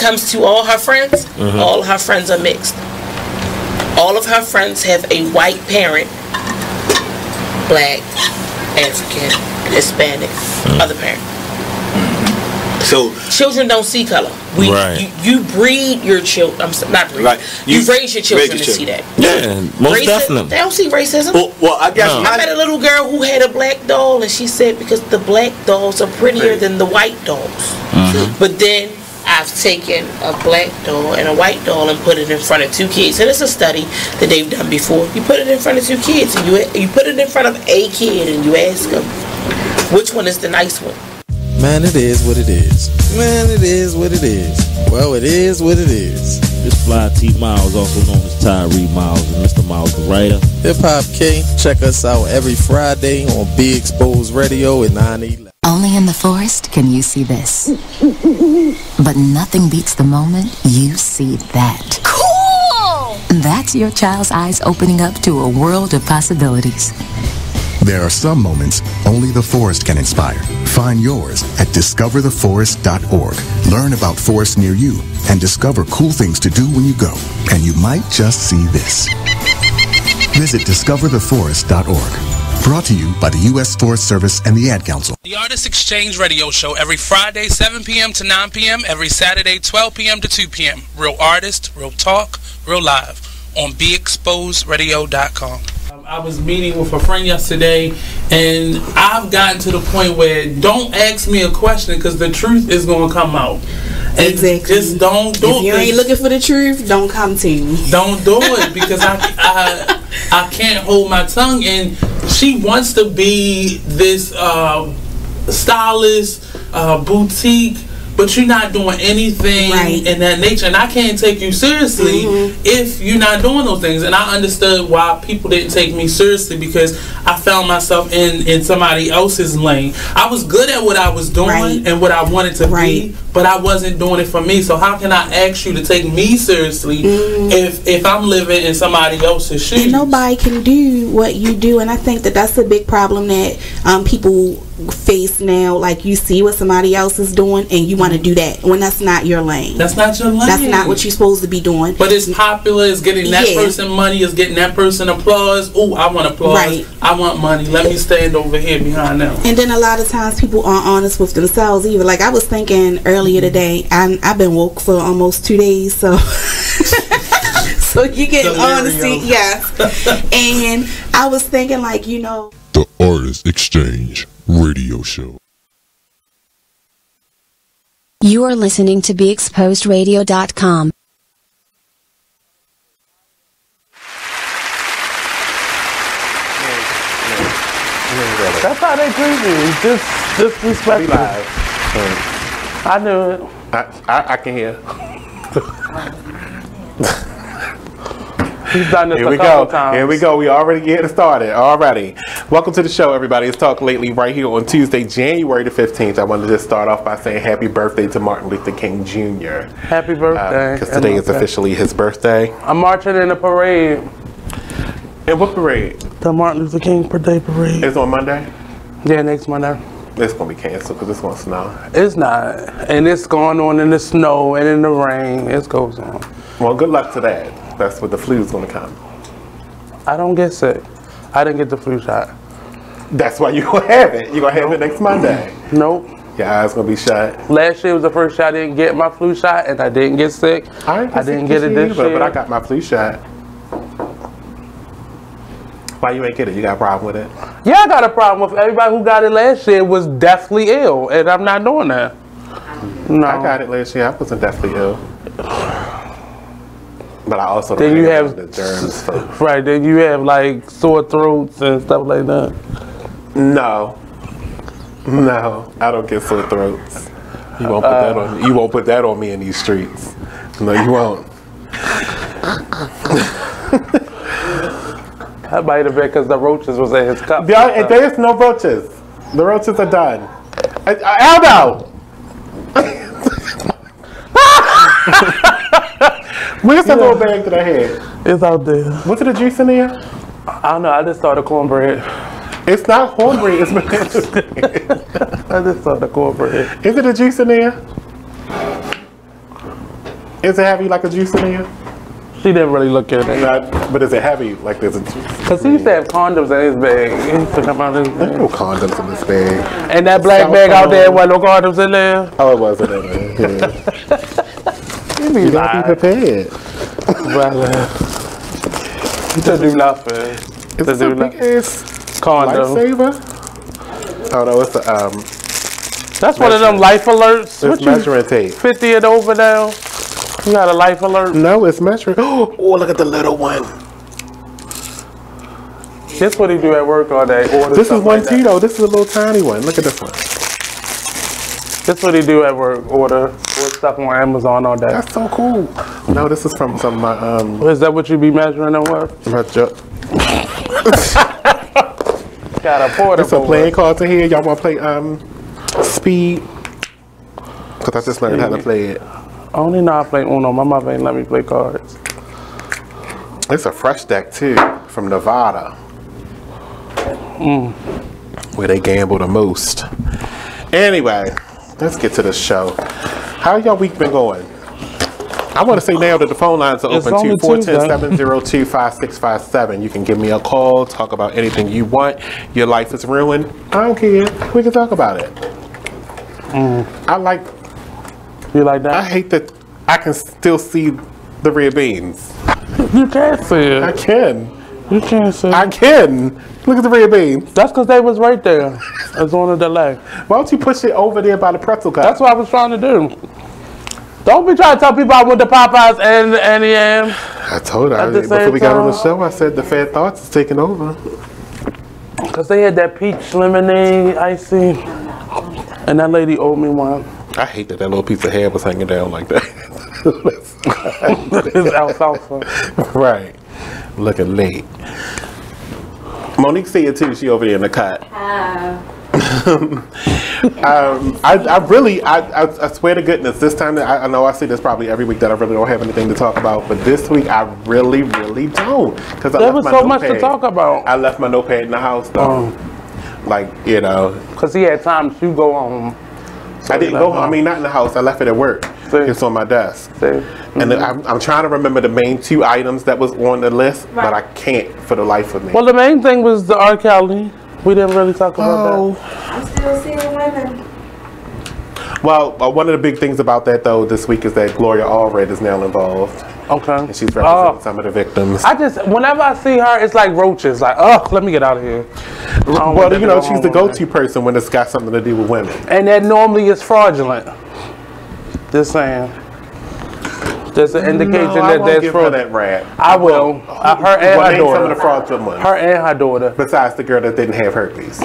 comes to all her friends, all her friends are mixed. All of her friends have a white parent, black, African, Hispanic, other parent. So children don't see color. You breed your children. Not breed. Right. You raise your children to see that. Yeah, most definitely. They don't see racism. Well, I guess I met a little girl who had a black doll, and she said because the black dolls are prettier than the white dolls. But then I've taken a black doll and a white doll and put it in front of two kids. And it's a study that they've done before. You put it in front of two kids, and you put it in front of a kid, and you ask them which one is the nice one. Man, it is what it is. Man, it is what it is. Well, it is what it is. This fly T Miles, also known as Tyree Miles, and Mr. Miles the writer. Hip Hop K. Check us out every Friday on Be Exposed Radio at 9/11. Only in the forest can you see this. But nothing beats the moment you see that. Cool! That's your child's eyes opening up to a world of possibilities. There are some moments only the forest can inspire. Find yours at discovertheforest.org. Learn about forests near you and discover cool things to do when you go. And you might just see this. Visit discovertheforest.org. Brought to you by the U.S. Forest Service and the Ad Council. The Artist Exchange Radio Show every Friday, 7 p.m. to 9 p.m. Every Saturday, 12 p.m. to 2 p.m. Real artist, real talk, real live on BeExposedRadio.com. I was meeting with a friend yesterday, and I've gotten to the point where don't ask me a question because the truth is going to come out. And exactly. Just don't do it. If you ain't looking for the truth, don't come to me. Don't do it because I can't hold my tongue. And she wants to be this stylist, boutique, but you're not doing anything in that nature, and I can't take you seriously if you're not doing those things. And I understood why people didn't take me seriously because I found myself in somebody else's lane. I was good at what I was doing and what I wanted to be, but I wasn't doing it for me. So how can I ask you to take me seriously if I'm living in somebody else's shoes? And nobody can do what you do, and I think that that's a big problem that people face now. Like, you see what somebody else is doing and you want to do that when that's not your lane. That's not your lane. That's not what you're supposed to be doing. But it's popular, it's getting that person money, it's getting that person applause. Oh, I want applause, I want money, let me stand over here behind them. And then a lot of times people aren't honest with themselves either. Like, I was thinking earlier today, I've been woke for almost 2 days, so so you get honesty, yes. And I was thinking, like, you know, the Artist Exchange Radio Show. You are listening to BeExposedRadio.com. That's how they treat me. Just disrespectful. I knew it. I can hear. He's done this a couple times. Here we go. We already getting started. Alrighty. Welcome to the show, everybody. It's Talk Lately right here on Tuesday, January the 15th. I wanted to just start off by saying happy birthday to Martin Luther King Jr. Happy birthday. Because today is officially his birthday. I'm marching in a parade. In what parade? The Martin Luther King Day Parade. It's on Monday? Yeah, next Monday. It's going to be canceled because it's going to snow. It's not. And it's going on in the snow and in the rain. It goes on. Well, good luck to that. That's what the flu is going to come. I don't get sick. I didn't get the flu shot. That's why you're going to have it. You're going to have it next Monday. Nope. Your eyes going to be shut. Last year was the first year I didn't get my flu shot, and I didn't get sick. I didn't get it this year. But I got my flu shot. Why you ain't get it? You got a problem with it? Yeah, I got a problem with it. Everybody who got it last year was deathly ill, and I'm not doing that. No. I got it last year. I wasn't deathly ill. But I also don't have the germs. So. Right, then you have like sore throats and stuff like that. No, I don't get sore throats. You won't put that on. You won't put that on me in these streets. No, you won't. That might have been because the roaches was in his cup. There's no roaches. The roaches are done. Aldo! Where's the little bag that I had? It's out there. Was it a juice in there? I don't know. I just saw the cornbread. It's not cornbread. It's I just saw the cornbread. Is it a juice in there? Is it heavy like a juice in here? She didn't really look at it. But is it heavy like there's a juice? Because he used to have condoms in his bag. He used to come out of his bag. There's no condoms in this bag. And that black bag out there, wasn't no condoms in there? Oh, it wasn't in there. Yeah. You gotta be prepared. To do nothing. Is this a big ass condom? Lifesaver? Oh no, it's a That's one of them life alerts. It's measuring tape. 50 and over now. You got a life alert? No, it's measuring. Oh, look at the little one. This what he do at work all day. This is one too, though. This is a little tiny one. Look at this one. This what he do at work. Order stuff on Amazon all day. That's so cool. No, this is from some of my Is that what you be measuring on work? My got a portable. There's some playing cards in here. Y'all want to play Speed? Because I just learned how to play it. I only know how to play Uno. My mother ain't let me play cards. It's a fresh deck too, from Nevada. Where they gamble the most. Anyway, let's get to the show. How y'all week been going? I want to say now that the phone lines are open to 410-702-5657. You can give me a call, talk about anything you want. Your life is ruined. I don't care. We can talk about it. I like... You like that? I hate that I can still see the red beans. You can't see it. I can. You can't see it. I can. Look at the red beans. That's because they was right there. It's on a delay. Why don't you push it over there by the pretzel cup? That's what I was trying to do. Don't be trying to tell people I went to Popeyes and I told her before we got on the show, I said the Fat Thoughts is taking over. Because they had that peach lemonade icy. And that lady owed me one. I hate that little piece of hair was hanging down like that. It's alfalfa. Right. Looking late. Monique see it too. She over there in the cut. I swear to goodness, this time, I know I say this probably every week that I really don't have anything to talk about, but this week I really don't. Because there was so much to talk about. I left my notepad in the house though. Like, you know. Because he had time to go home. So I didn't go home. I mean, not in the house. I left it at work. It's on my desk. And then I'm trying to remember the main 2 items that was on the list, but I can't for the life of me. Well, the main thing was the R. Kelly. We didn't really talk about that. I'm still seeing women. Well, one of the big things about that, though, this week is that Gloria Allred is now involved. Okay. And she's representing some of the victims. Whenever I see her, it's like roaches. Like, oh, let me get out of here. Well, you know, she's the go-to person when it's got something to do with women. And that normally is fraudulent. Just saying. There's an indication that there's fraud. That rat. I will. Her and her daughter. Some of the fraudulent ones. Her and her daughter. Besides the girl that didn't have herpes.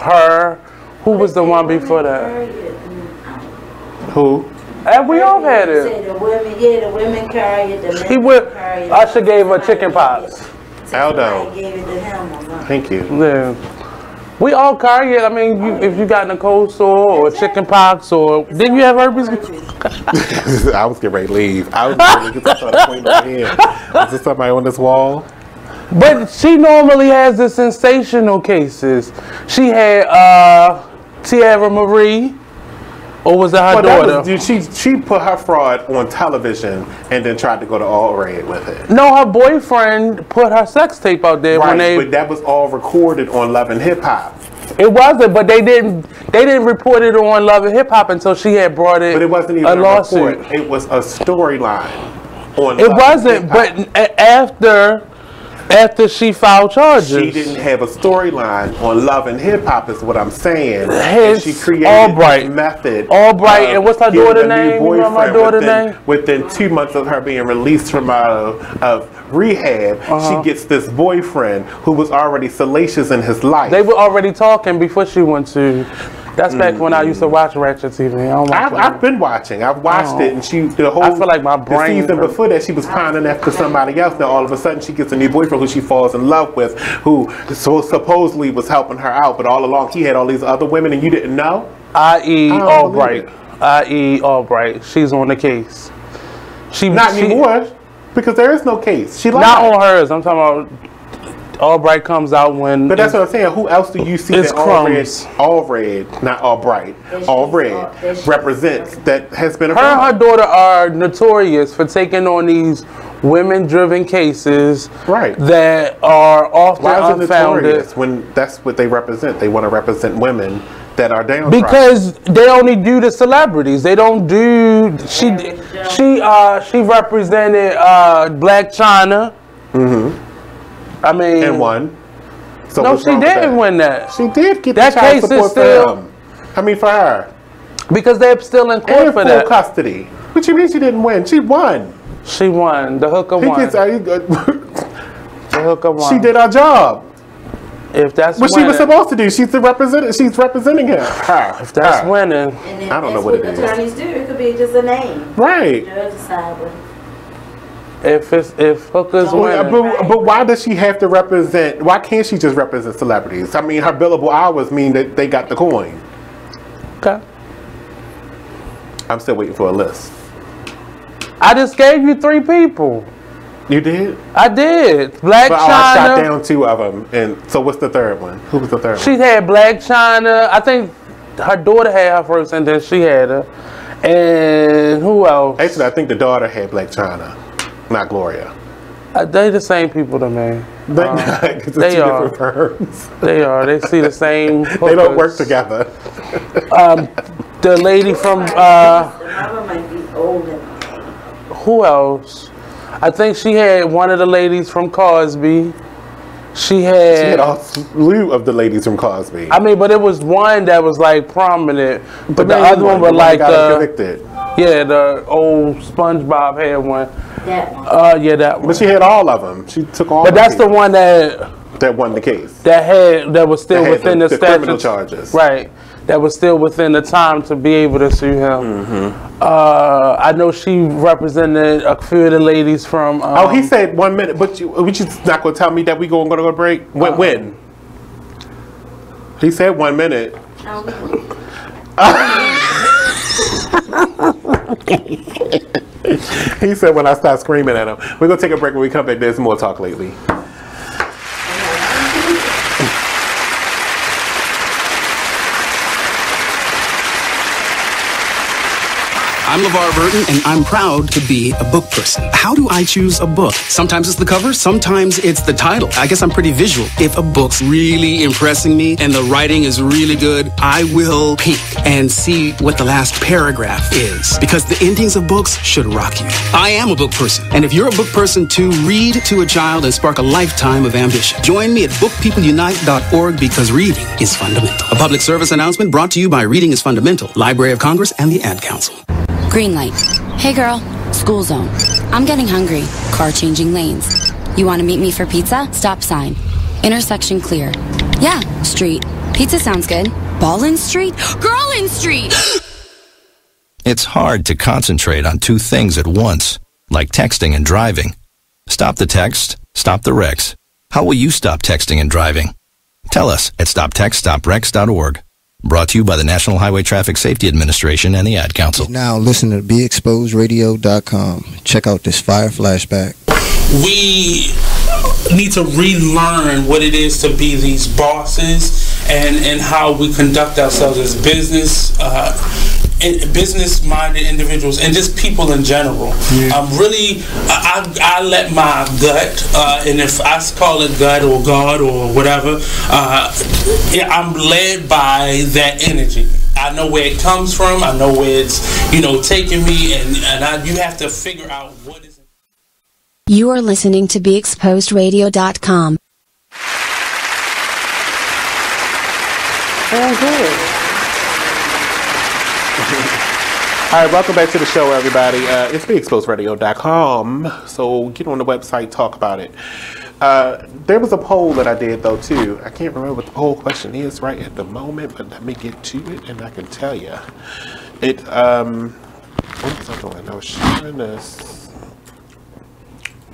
Her. Who was the one before that? Who? And we all had it. The women carry it. The men He went. carry it. Usher gave her chicken pox. Aldo. Gave it to him. Thank you. Yeah. We all carry it. I mean, if you got in a cold sore or chicken pox or didn't you have herpes? I was getting ready to leave. I was getting ready to start pointing my head. Is there somebody on this wall? But she normally has the sensational cases. She had Tiara Marie, or was that her daughter? She put her fraud on television and then tried to go to All Red with it. No, her boyfriend put her sex tape out there when they. But that was all recorded on Love and Hip Hop. It wasn't, but they didn't report it on Love and Hip Hop until she had brought it. But it wasn't even a lawsuit. It was a storyline. It wasn't, but after she filed charges. She didn't have a storyline on Love and Hip Hop is what I'm saying. Hence, she created Albright. a method. Albright, and what's her daughter's name? You know my daughter's name? Within 2 months of her being released from rehab, she gets this boyfriend who was already salacious in his life. They were already talking before she went to. That's back when I used to watch Ratchet TV. I've been watching. I've watched it, and I feel like my brain. The season before that, she was pining after somebody else. Now all of a sudden, she gets a new boyfriend who she falls in love with, who supposedly was helping her out, but all along he had all these other women, and you didn't know. I.e. Albright. I.e. Albright. She's on the case. Not anymore, because there is no case. She lied. Not on hers. I'm talking about Albright comes out when. But that's what I'm saying. Who else do you see that all red, not all bright, all red represents that has been a her and her daughter are notorious for taking on these women-driven cases that are often unfounded. When that's what they represent. They want to represent women that are downtrodden. Because they only do the celebrities. They don't do. She represented Black China. I mean, and won. So no, she didn't win that. She did get that the child case support is still. for him. I mean, for her. Because they're still in court and for full that. custody. What you mean she didn't win? She won. She won. The hooker won. The hooker won. She did her job. If that's what she was supposed to do, she's representing him. If that's winning, I don't know what it is. Attorneys do. It could be just a name. Right. If hookers winning. But why does she have to represent? Why can't she just represent celebrities? I mean, her billable hours mean that they got the coin. Okay. I'm still waiting for a list. I just gave you 3 people. You did? I did. Black China. I shot down 2 of them. And so what's the third one? Who was the third one? She had Black China. I think her daughter had her first and then she had her. And who else? Actually, I think the daughter had Black China, not Gloria. They the same people to me. They are. Different firms. They are. They see the same hookers. They don't work together. The lady from... the mama might be old and who else? I think she had one of the ladies from Cosby. She had a slew of the ladies from Cosby. I mean, but it was one that was like prominent, but the other one was like convicted. Yeah, the old SpongeBob had one. That one. Yeah, that one. But she had all of them. She took all. But that's the one that won the case. That was still within the criminal charges. Right. That was still within the time to be able to sue him. I know she represented a few of the ladies from. He said 1 minute, but you not going to tell me that we going to go to break? When? He said 1 minute. He said when I start screaming at him. We're going to take a break. When we come back, there's more Talk Lately. I'm LeVar Burton, and I'm proud to be a book person. How do I choose a book? Sometimes it's the cover, sometimes it's the title. I guess I'm pretty visual. If a book's really impressing me and the writing is really good, I will peek and see what the last paragraph is. Because the endings of books should rock you. I am a book person, and if you're a book person too, read to a child and spark a lifetime of ambition. Join me at bookpeopleunite.org because reading is fundamental. A public service announcement brought to you by Reading is Fundamental, Library of Congress, and the Ad Council. Green light. Hey girl, school zone. I'm getting hungry. Car changing lanes. You want to meet me for pizza? Stop sign. Intersection clear. Yeah, street. Pizza sounds good. Ballin Street? Girlin Street! It's hard to concentrate on 2 things at once, like texting and driving. Stop the text, stop the wrecks. How will you stop texting and driving? Tell us at stoptextstopwrecks.org. Brought to you by the National Highway Traffic Safety Administration and the Ad Council. Now listen to BeExposedRadio.com. Check out this fire flashback. We need to relearn what it is to be these bosses and how we conduct ourselves as business-minded individuals and just people in general. Yeah. I let my gut, and if I call it gut or God or whatever, I'm led by that energy. I know where it comes from. I know where it's, taking me, and you have to figure out what is. You are listening to BeExposedRadio.com. Oh, good. All right, welcome back to the show, everybody. It's BeExposedRadio.com, so get on the website, talk about it. There was a poll that I did, though, too. I can't remember what the poll question is right at the moment, but let me get to it, and I can tell you. What was I doing? I was sharing this.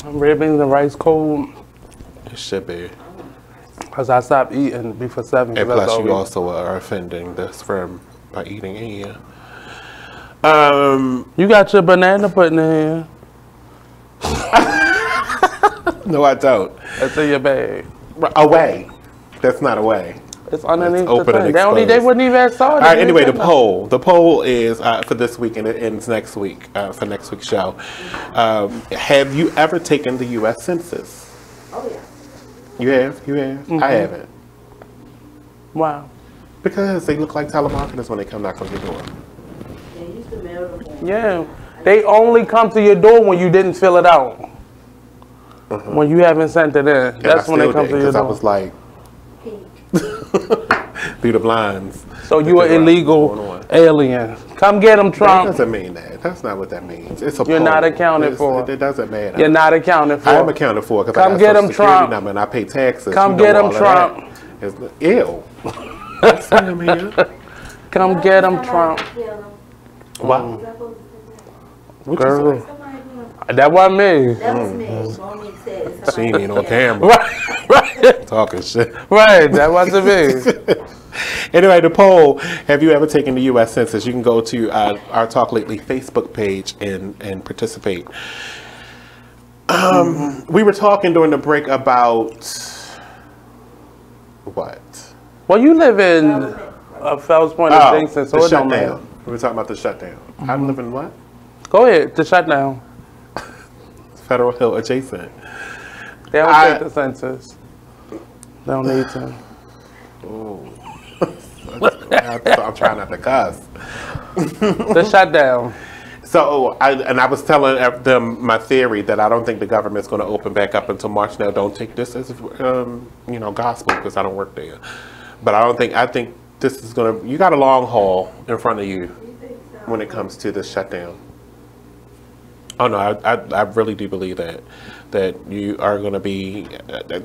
I'm ribbing the rice cold. It should be. Because I stopped eating before 7. And plus, you also are offending the sperm by eating in. You got your banana pudding in here. No, I don't. That's in your bag. away. That's not away. It's underneath the thing. They wouldn't even have saw it. All right, anyway, the poll. The poll is for this week, and it ends next week, for next week's show. Have you ever taken the U.S. Census? Oh, yeah. You have? You have? Mm-hmm. I haven't. Wow. Because they look like telemarketers when they come knock on your door. Yeah. They only come to your door when you didn't fill it out. When you haven't sent it in. That's when they come to your door. I was like, through the blinds. So you are illegal alien. Come get them, Trump. That doesn't mean that. That's not what that means. It's a You're not accounted for. It doesn't matter. You're not accounted for. I am accounted for because I got get Social them, Security Trump. number and I pay taxes. Come get them, Trump. Ew. Come get them, Trump. Wow. Girl. That wasn't me. That was me. She ain't even on camera. Right. Talking shit. Right. That wasn't me. Anyway, the poll, have you ever taken the U.S. Census? You can go to our Talk Lately Facebook page and participate. We were talking during the break about what? Well, you live in Fells Point and Dixon, so the it don't matter. shutdown. We were talking about the shutdown. I live in what? Go ahead, the shutdown. Federal Hill adjacent. They don't take the census. They don't need to. Ooh. I'm trying not to cuss. The shutdown. So, I was telling them my theory that I don't think the government's going to open back up until March. Now, don't take this as gospel because I don't work there. But I think this is going to. You got a long haul in front of you when it comes to this shutdown. Oh no, I really do believe that you are going to be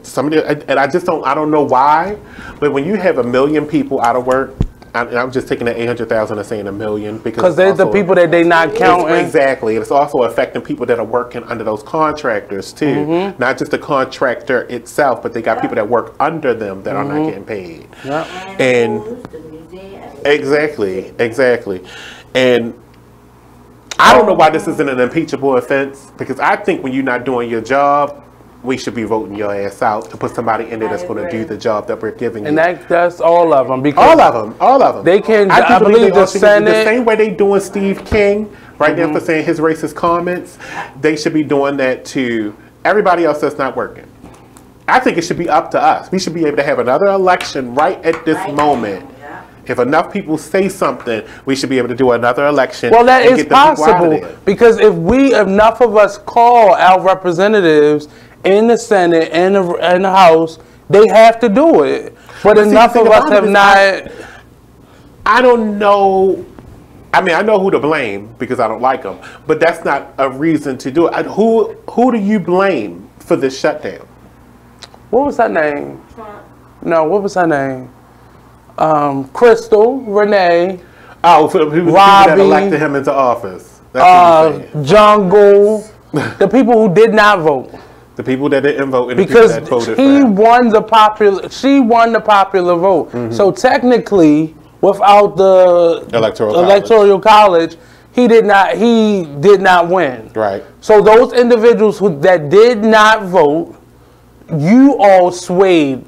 somebody, and I don't know why, but when you have 1 million people out of work, I'm just taking that 800,000 and saying 1 million because they're the people that they not counting. Exactly, it's also affecting people that are working under those contractors too, not just the contractor itself, but they got people that work under them that are not getting paid. Yep. And exactly, and I don't know why this isn't an impeachable offense, because I think when you're not doing your job, we should be voting your ass out to put somebody in there that's going to do the job that we're giving you. And that's all of them. Because all of them. They can, I believe the Senate. The same way they doing Steve King right now for saying his racist comments, they should be doing that to everybody else that's not working. I think it should be up to us. We should be able to have another election right at this moment. If enough people say something, we should be able to do another election. Well, that is possible because if enough of us call our representatives in the Senate and the House, they have to do it. But enough of us have not. I don't know. I mean, I know who to blame because I don't like them, but that's not a reason to do it. Who do you blame for this shutdown? What was her name? No, what was her name? Crystal, Renee, for the people that elected him into office. That's Jungle, the people who did not vote. The people that didn't vote and because the people that voted she won the popular vote. So technically, without the electoral college, he did not win. Right. So those individuals that did not vote, you all swayed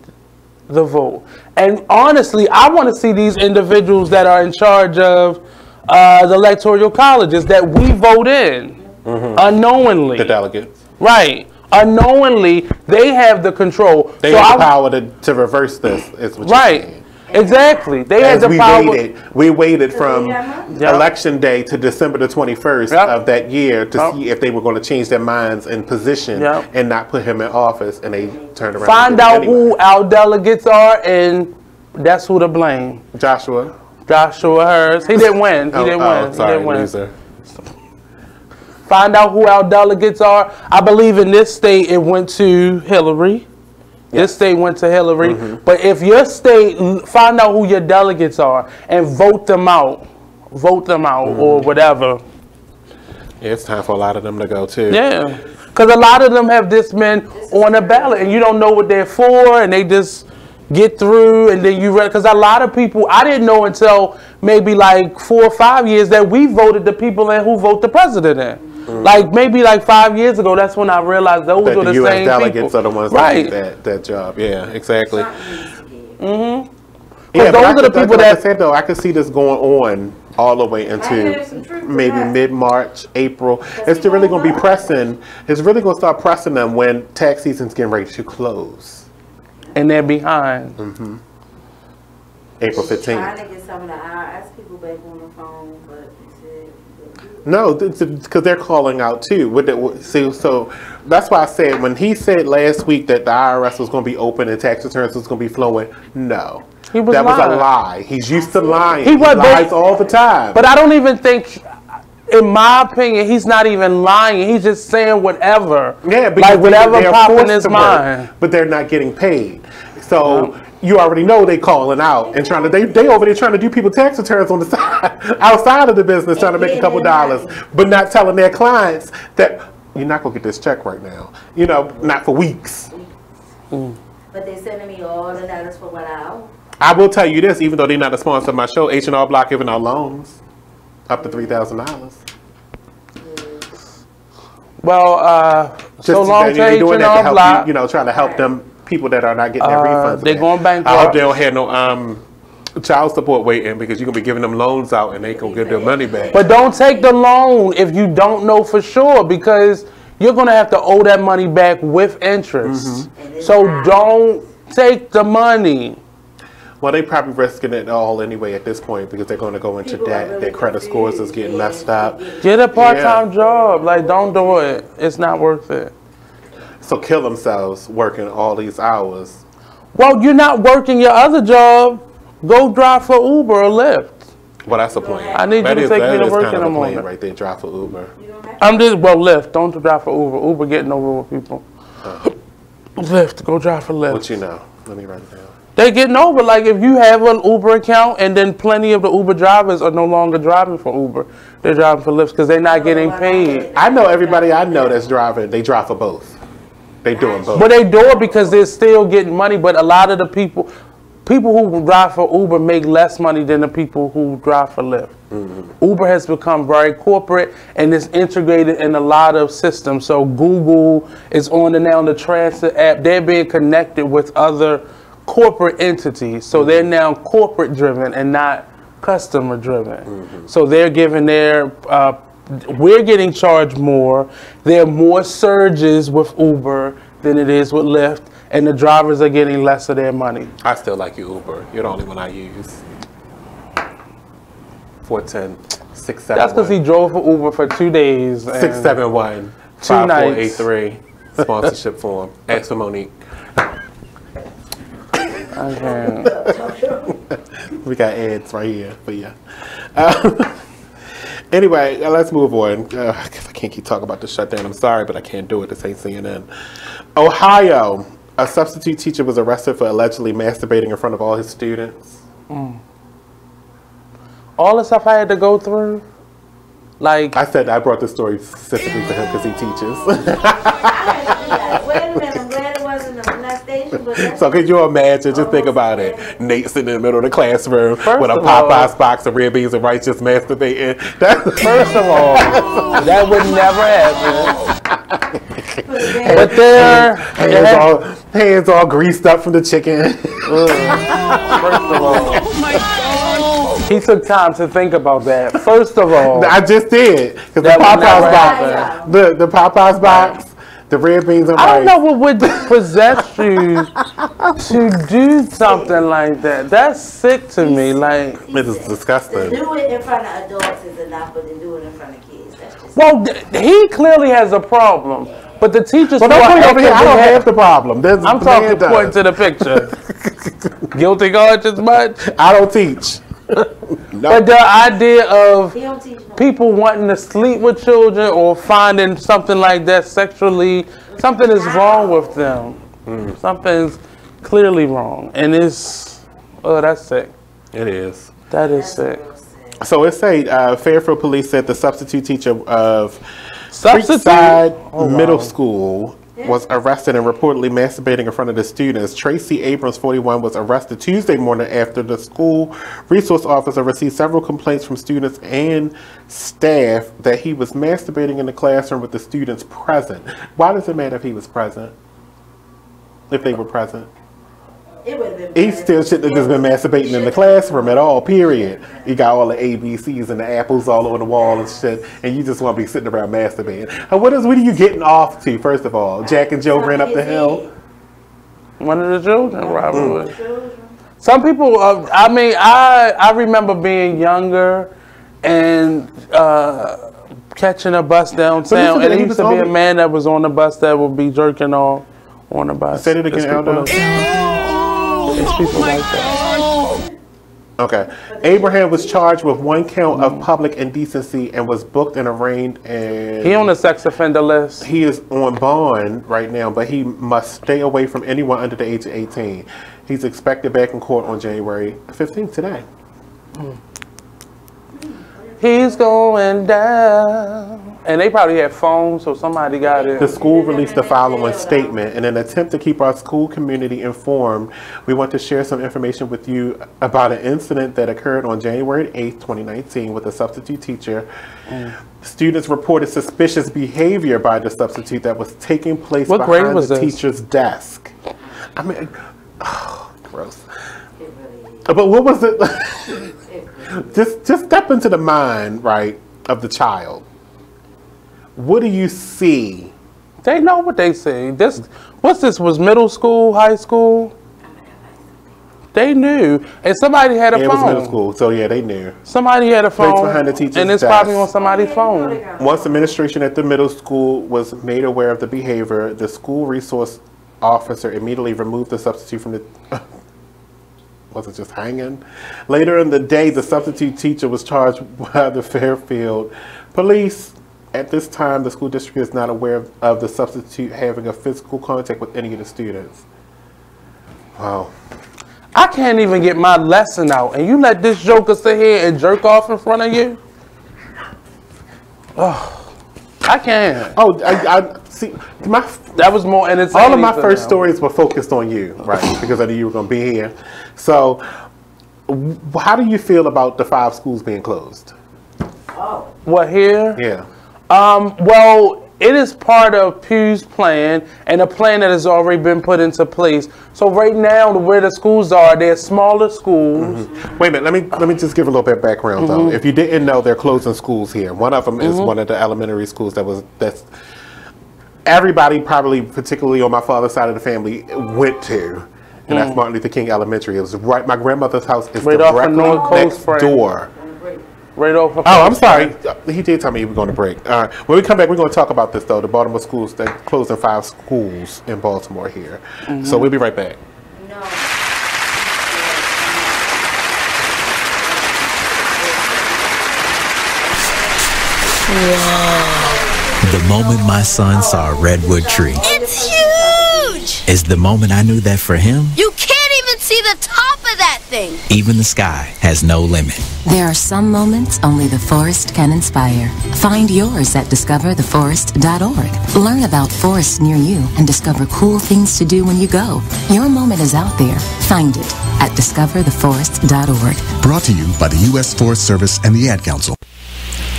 the vote. And honestly, I want to see these individuals that are in charge of the electoral colleges that we vote in unknowingly. The delegates. Right. Unknowingly, they have the control. They have the power to reverse this, is what you're saying. Exactly. They had the power. We waited from election day to December the 21st of that year to see if they were going to change their minds and position and not put him in office, and they turned around. Find out who our delegates are, and that's who to blame. Joshua Hers. He didn't win. He didn't win. Sorry, he didn't win. loser. Find out who our delegates are. I believe in this state it went to Hillary. This state went to Hillary. But if your state, find out who your delegates are and vote them out. Vote them out or whatever. Yeah, it's time for a lot of them to go too. Yeah. Because a lot of them have this men on the ballot and you don't know what they're for and they just get through and then you read. Because a lot of people, I didn't know until maybe like 4 or 5 years that we voted the people in who vote the president in. Like maybe like 5 years ago, that's when I realized those were the US same delegates people. are the ones that get that job. Yeah, exactly. Mm-hmm. Yeah, those are the people like that I said though, I could see this going on all the way into maybe mid-March, April. It's really going to be pressing. It's really going to start pressing them when tax season's getting ready to close. And they're behind. Mm-hmm. April 15th. Trying to get some of the IRS people back on the phone, but no, because they're calling out too. So that's why I said when he said last week that the IRS was going to be open and tax returns was going to be flowing. No, that was a lie. He's used to lying. He lies all the time. But I don't even think, in my opinion, he's not even lying. He's just saying whatever. Yeah, like whatever pops in his mind. But they're not getting paid. So you already know they calling out and trying to they over there trying to do people tax returns on the side outside of the business, trying to make a couple dollars, but not telling their clients that you're not gonna get this check right now. You know, not for weeks. But they sending me all the letters for what I owe. I will tell you this, even though they're not a sponsor of my show, H&R Block giving out loans up to $3,000. Well, so long to doing that to H&R help Block. you know, trying to help them people that are not getting their refunds. They're going bankrupt. I hope they don't have no child support waiting, because you're gonna be giving them loans out and they gonna get their money back. But don't take the loan if you don't know for sure, because you're gonna have to owe that money back with interest. So don't take the money. Well, they probably risking it all anyway at this point, because they're going to go into debt. Their credit scores is getting messed up. Get a part-time job. Like, don't do it. It's not worth it. So kill themselves working all these hours. Well, you're not working your other job. Go drive for Uber or Lyft. Well, that's the plan. I need you to take me to work in the morning. Right there, drive for Uber. Lyft. Don't drive for Uber. Uber getting over with people. Lyft. Go drive for Lyft. What you know? Let me write it down. They getting over. Like, if you have an Uber account and then plenty of the Uber drivers are no longer driving for Uber, they're driving for Lyft because they're not getting paid. I know everybody I know that's driving. They drive for both. They doing both. But they do it because they're still getting money. But a lot of the people who drive for Uber make less money than the people who drive for Lyft. Uber has become very corporate and is integrated in a lot of systems. So Google is on the transit app. They're being connected with other corporate entities. So they're now corporate driven and not customer driven. So they're giving their, we're getting charged more. There are more surges with Uber than it is with Lyft. And the drivers are getting less of their money. I still like your Uber. You're the only one I use. 410-671. That's because he drove for Uber for 2 days. 671-5483. Sponsorship form. Ask for Monique. Okay. We got ads right here for you. Anyway, let's move on. I can't keep talking about the shutdown. I'm sorry, but I can't do it. This ain't CNN. Ohio. A substitute teacher was arrested for allegedly masturbating in front of all his students. All the stuff I had to go through? Like, I said I brought this story specifically for him because he teaches. Wait a minute, I'm glad it wasn't a molestation, but so could you imagine, just think about it. Nate sitting in the middle of the classroom with a Popeye's box of red beans and rice just masturbating. First of all, that would never happen. But there, hands all greased up from the chicken. First of all, oh my God. He took time to think about that. First of all, I just did, because the Popeye's box, the Popeye's box, the red beans and rice. I don't know what would possess you to do something like that. That's sick to me. Like, it is disgusting. To do it in front of adults is enough, but to do it in front of kids, that's just. Well, he clearly has a problem. But the teachers, well, don't put over here. I don't have the problem. I'm talking point to the picture. Guilty conscience much? I don't teach. But the idea of people wanting to sleep with children or finding something like that sexually, something is wrong with them. Something's clearly wrong, and it's that's sick. It is. That is sick. So it say Fairfield police said the substitute teacher of Creekside Middle School was arrested and reportedly masturbating in front of the students. Tracy Abrams, 41, was arrested Tuesday morning after the school resource officer received several complaints from students and staff that he was masturbating in the classroom with the students present. Why does it matter if he was present? If they were present? He still shouldn't have just been masturbating in the classroom at all, period. You got all the ABCs and the apples all over the wall and shit, and you just want to be sitting around masturbating. And what are you getting off to, first of all? Jack and Joe ran up the hill? One of the children, probably. Some people, I remember being younger and catching a bus downtown, and there used to be a man that was on the bus that would be jerking off on the bus. Say it again, Aldo. It's people like that. Okay. Abraham was charged with 1 count of public indecency and was booked and arraigned. And he on the sex offender list. He is on bond right now, but he must stay away from anyone under the age of 18. He's expected back in court on January 15th today. He's going down. And they probably had phones, so somebody got it. The school released the following statement. In an attempt to keep our school community informed, we want to share some information with you about an incident that occurred on January 8th, 2019 with a substitute teacher. Students reported suspicious behavior by the substitute that was taking place behind the teacher's desk. I mean, oh, gross. But what was it? Just step into the mind, right, of the child. What do you see? They know what they see. What's this? Was middle school, high school? They knew, and somebody had a phone. It was middle school, so yeah, they knew. Somebody had a phone, behind the teacher's and it's desk. probably on somebody's phone. Once administration at the middle school was made aware of the behavior, the school resource officer immediately removed the substitute from the. Was it just hanging? Later in the day, the substitute teacher was charged by the Fairfield police. At this time, the school district is not aware of the substitute having a physical contact with any of the students. Wow. I can't even get my lesson out, and you let this joker sit here and jerk off in front of you? Oh, I can't. Oh, I see. That was more entertaining. All of my first stories were focused on you, right? Because I knew you were going to be here. So, how do you feel about the 5 schools being closed? Oh. What, here? Yeah. Well, it is part of Pew's plan and a plan that has already been put into place. So right now, where the schools are, they're smaller schools. Wait a minute, let me just give a little bit of background though. If you didn't know, they're closing schools here. One of them is one of the elementary schools that's everybody probably, particularly on my father's side of the family, went to. And that's Martin Luther King Elementary. It was right. My grandmother's house is right directly next door. Right off. Oh, I'm sorry. He did tell me he was going to break. When we come back, we're going to talk about this though. The Baltimore schools that closing 5 schools in Baltimore here. So we'll be right back. The moment my son saw a redwood tree, it's huge! is the moment I knew that for him, You can't even see the top of that thing! even the sky has no limit. There are some moments only the forest can inspire. Find yours at discovertheforest.org. Learn about forests near you and discover cool things to do when you go. Your moment is out there. Find it at discovertheforest.org. Brought to you by the U.S. Forest Service and the Ad Council.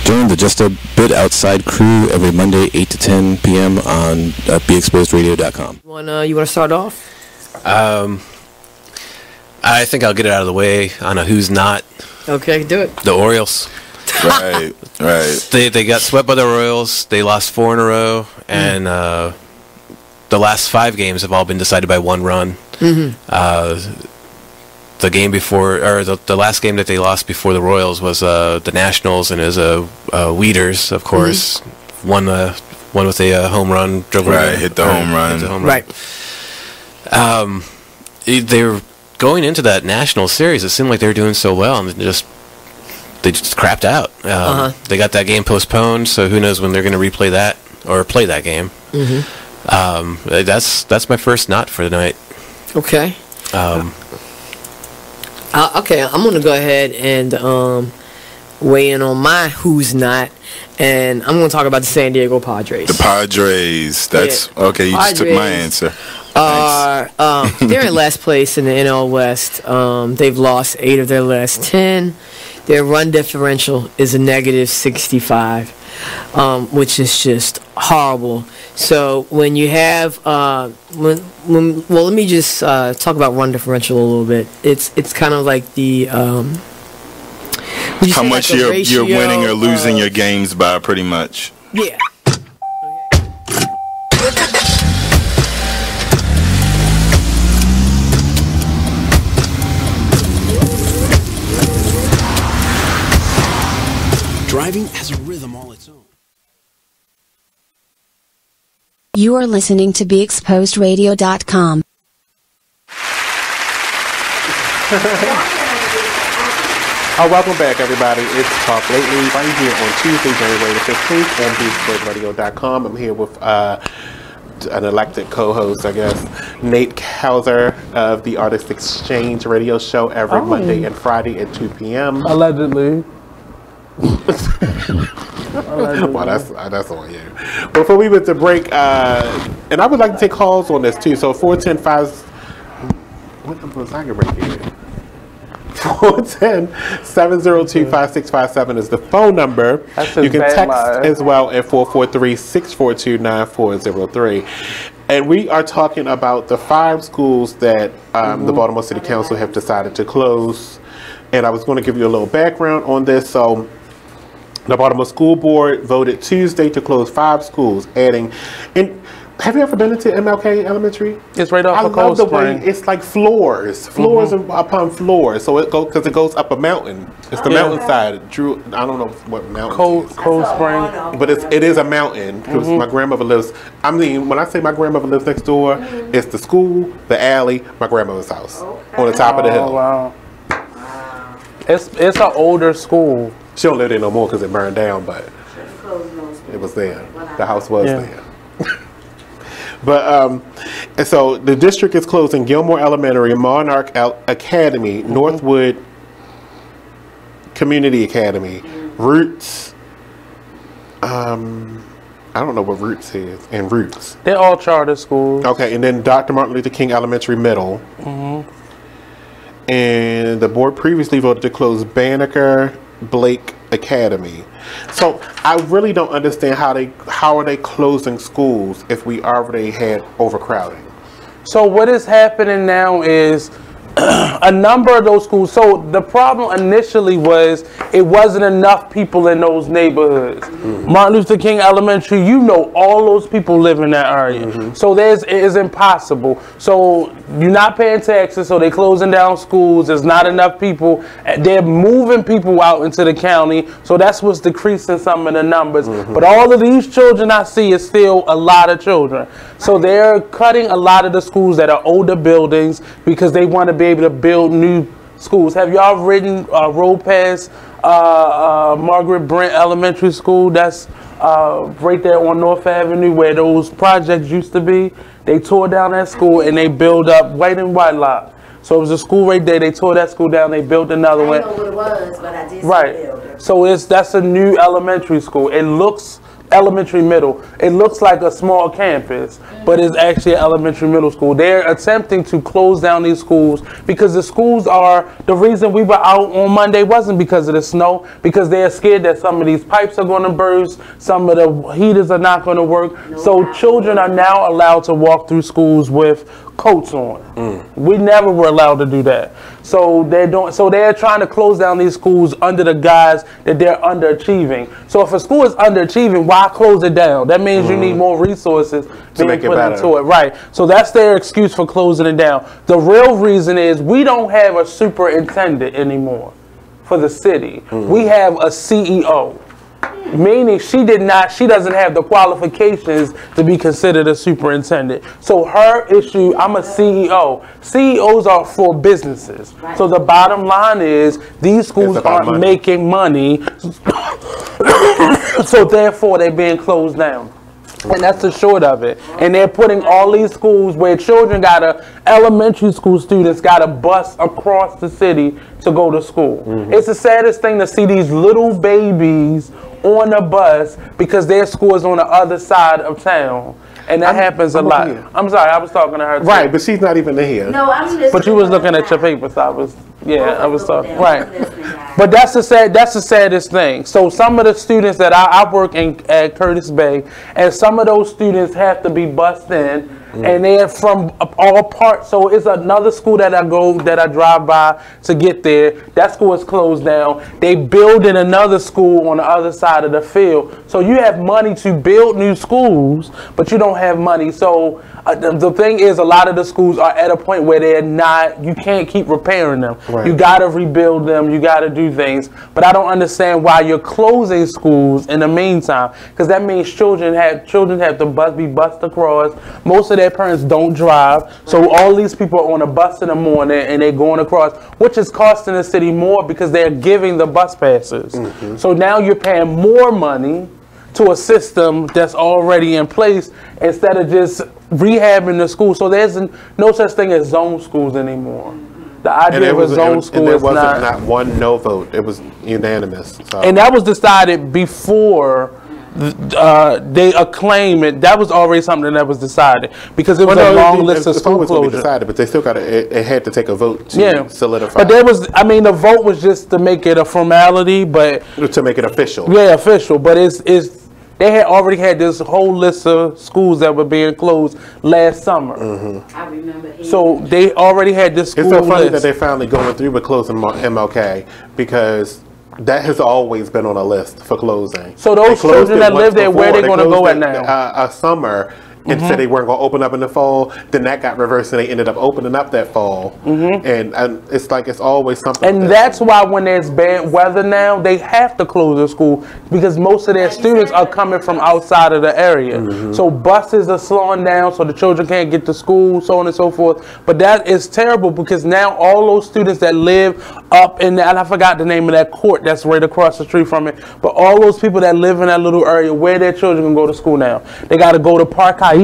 Join the Just a Bit Outside crew every Monday, 8 to 10 p.m. on BeExposedRadio.com. You want to start off? I think I'll get it out of the way on a who's not. Okay, do it. The Orioles. Right. They got swept by the Royals. They lost 4 in a row, and the last 5 games have all been decided by 1 run. The game before, or the last game that they lost before the Royals was the Nationals, and it was Weeders, of course, won with a home run. Hit the home run. Right. They were going into that National series. It seemed like they were doing so well, and they just crapped out. They got that game postponed, so who knows when they're going to replay that or play that game. That's my first not for the night. Okay. Okay, I'm going to go ahead and weigh in on my who's not, and I'm going to talk about the San Diego Padres. The Padres. That's okay. You just took my answer. They're in last place in the NL West. They've lost 8 of their last 10. Their run differential is a negative 65, which is just horrible. So when you have well, let me just talk about run differential a little bit. It's kind of like the how much like you're winning or losing your games by, pretty much. Yeah. Driving has a rhythm all its own. You are listening to BeExposedRadio.com. Welcome back, everybody. It's Talk Lately right here on Tuesday, January the 15th on BeExposedRadio.com. I'm here with an elected co-host, I guess, Nate Couser of the Artist Exchange radio show every Monday and Friday at 2 p.m. Allegedly. Well, that's on you. Before we went to break, and I would like to take calls on this too. So 410-5. What number was I going to break here? 410-702-5657 is the phone number. You can text as well at 443-642-9403. And we are talking about the 5 schools that the Baltimore City Council have decided to close. And I was going to give you a little background on this. So the Baltimore School Board voted Tuesday to close 5 schools, adding... Have you ever been into MLK Elementary? It's right off of I love Cold the Spring. way it's like floors upon floors. So it goes up a mountain. It's the mountainside. Drew, I don't know what mountain. Cold Spring, but it is a mountain because my grandmother lives. I mean, when I say my grandmother lives next door, it's the school, the alley, my grandmother's house on the top of the hill. Wow. It's an older school. She don't live there no more because it burned down, but it was there. The house was there. But and so the district is closing Gilmore Elementary, Monarch Academy, Northwood Community Academy, Roots. I don't know what Roots is, and Roots. They're all charter schools. Okay, and then Dr. Martin Luther King Elementary Middle. And the board previously voted to close Banneker Blake Academy. So I really don't understand how are they closing schools if we already had overcrowding. So what is happening now is a number of those schools. So the problem initially was it wasn't enough people in those neighborhoods. Martin Luther King Elementary, you know, all those people live in that area. So it is impossible. So you're not paying taxes, so they're closing down schools. There's not enough people. They're moving people out into the county. So that's what's decreasing some of the numbers. But all of these children I see is still a lot of children. So they're cutting a lot of the schools that are older buildings because they want to be able to build new schools. Have y'all rode past Margaret Brent Elementary School? That's right there on North Avenue where those projects used to be. They tore down that school and they built up White and Whitelock. So it was a school right there. They tore that school down. They built another one. I don't know what it was, but I did see the building. So that's a new elementary school. It looks elementary middle. It looks like a small campus, but it's actually an elementary middle school. They're attempting to close down these schools because the schools are, the reason we were out on Monday wasn't because of the snow, because they're scared that some of these pipes are going to burst, some of the heaters are not going to work. So children are now allowed to walk through schools with coats on. We never were allowed to do that. So they're trying to close down these schools under the guise that they're underachieving. So if a school is underachieving, why close it down? That means you need more resources being put into it. Right. So that's their excuse for closing it down. The real reason is we don't have a superintendent anymore for the city. We have a CEO. Meaning she doesn't have the qualifications to be considered a superintendent. So her issue, I'm a CEO. CEOs are for businesses. Right. So the bottom line is these schools aren't making money. So therefore they're being closed down. And that's the short of it. And they're putting all these schools where children elementary school students got to bus across the city to go to school. It's the saddest thing to see these little babies on a bus because their school is on the other side of town. And that happens a lot. I'm sorry, I was talking to her too. Right, but she's not even in here. No, I'm listening. But you was looking at your paper, so I was talking. Right. But that's the saddest thing. So some of the students that I work at Curtis Bay, and some of those students have to be bused in, and they're from all parts. So it's another school that I drive by to get there. That school is closed down. They building another school on the other side of the field. So you have money to build new schools, but you don't have money. So the thing is, a lot of the schools are at a point where you can't keep repairing them. Right. You got to rebuild them. You got to do things. But I don't understand why you're closing schools in the meantime, because that means children have to be bused across. Most of their parents don't drive. So all these people are on a bus in the morning and they're going across, which is costing the city more because they're giving the bus passes. So now you're paying more money to a system that's already in place instead of just rehabbing the school. So there's no such thing as zone schools anymore. The idea of a zone school is not one no vote. It was unanimous. So. And that was decided before they acclaim it. That was already something that was decided because it was a long list of school closures. Decided, but they still it had to take a vote to solidify. But the vote was just to make it a formality, but to make it official. Yeah, official. But they had already had this whole list of schools that were being closed last summer. I remember. So they already had this school list. It's so funny list. that they're finally going through with closing MLK because that has always been on a list for closing. So those children that live there, where are they going to go at now? A summer. And said they weren't going to open up in the fall. Then that got reversed and they ended up opening up that fall. And it's like it's always something. And that's why when there's bad weather now, they have to close the school because most of their students are coming from outside of the area. So buses are slowing down so the children can't get to school, so on and so forth. But that is terrible because now all those students that live up in and I forgot the name of that court that's right across the street from it, but all those people that live in that little area where their children can go to school now, they got to go to Park Heights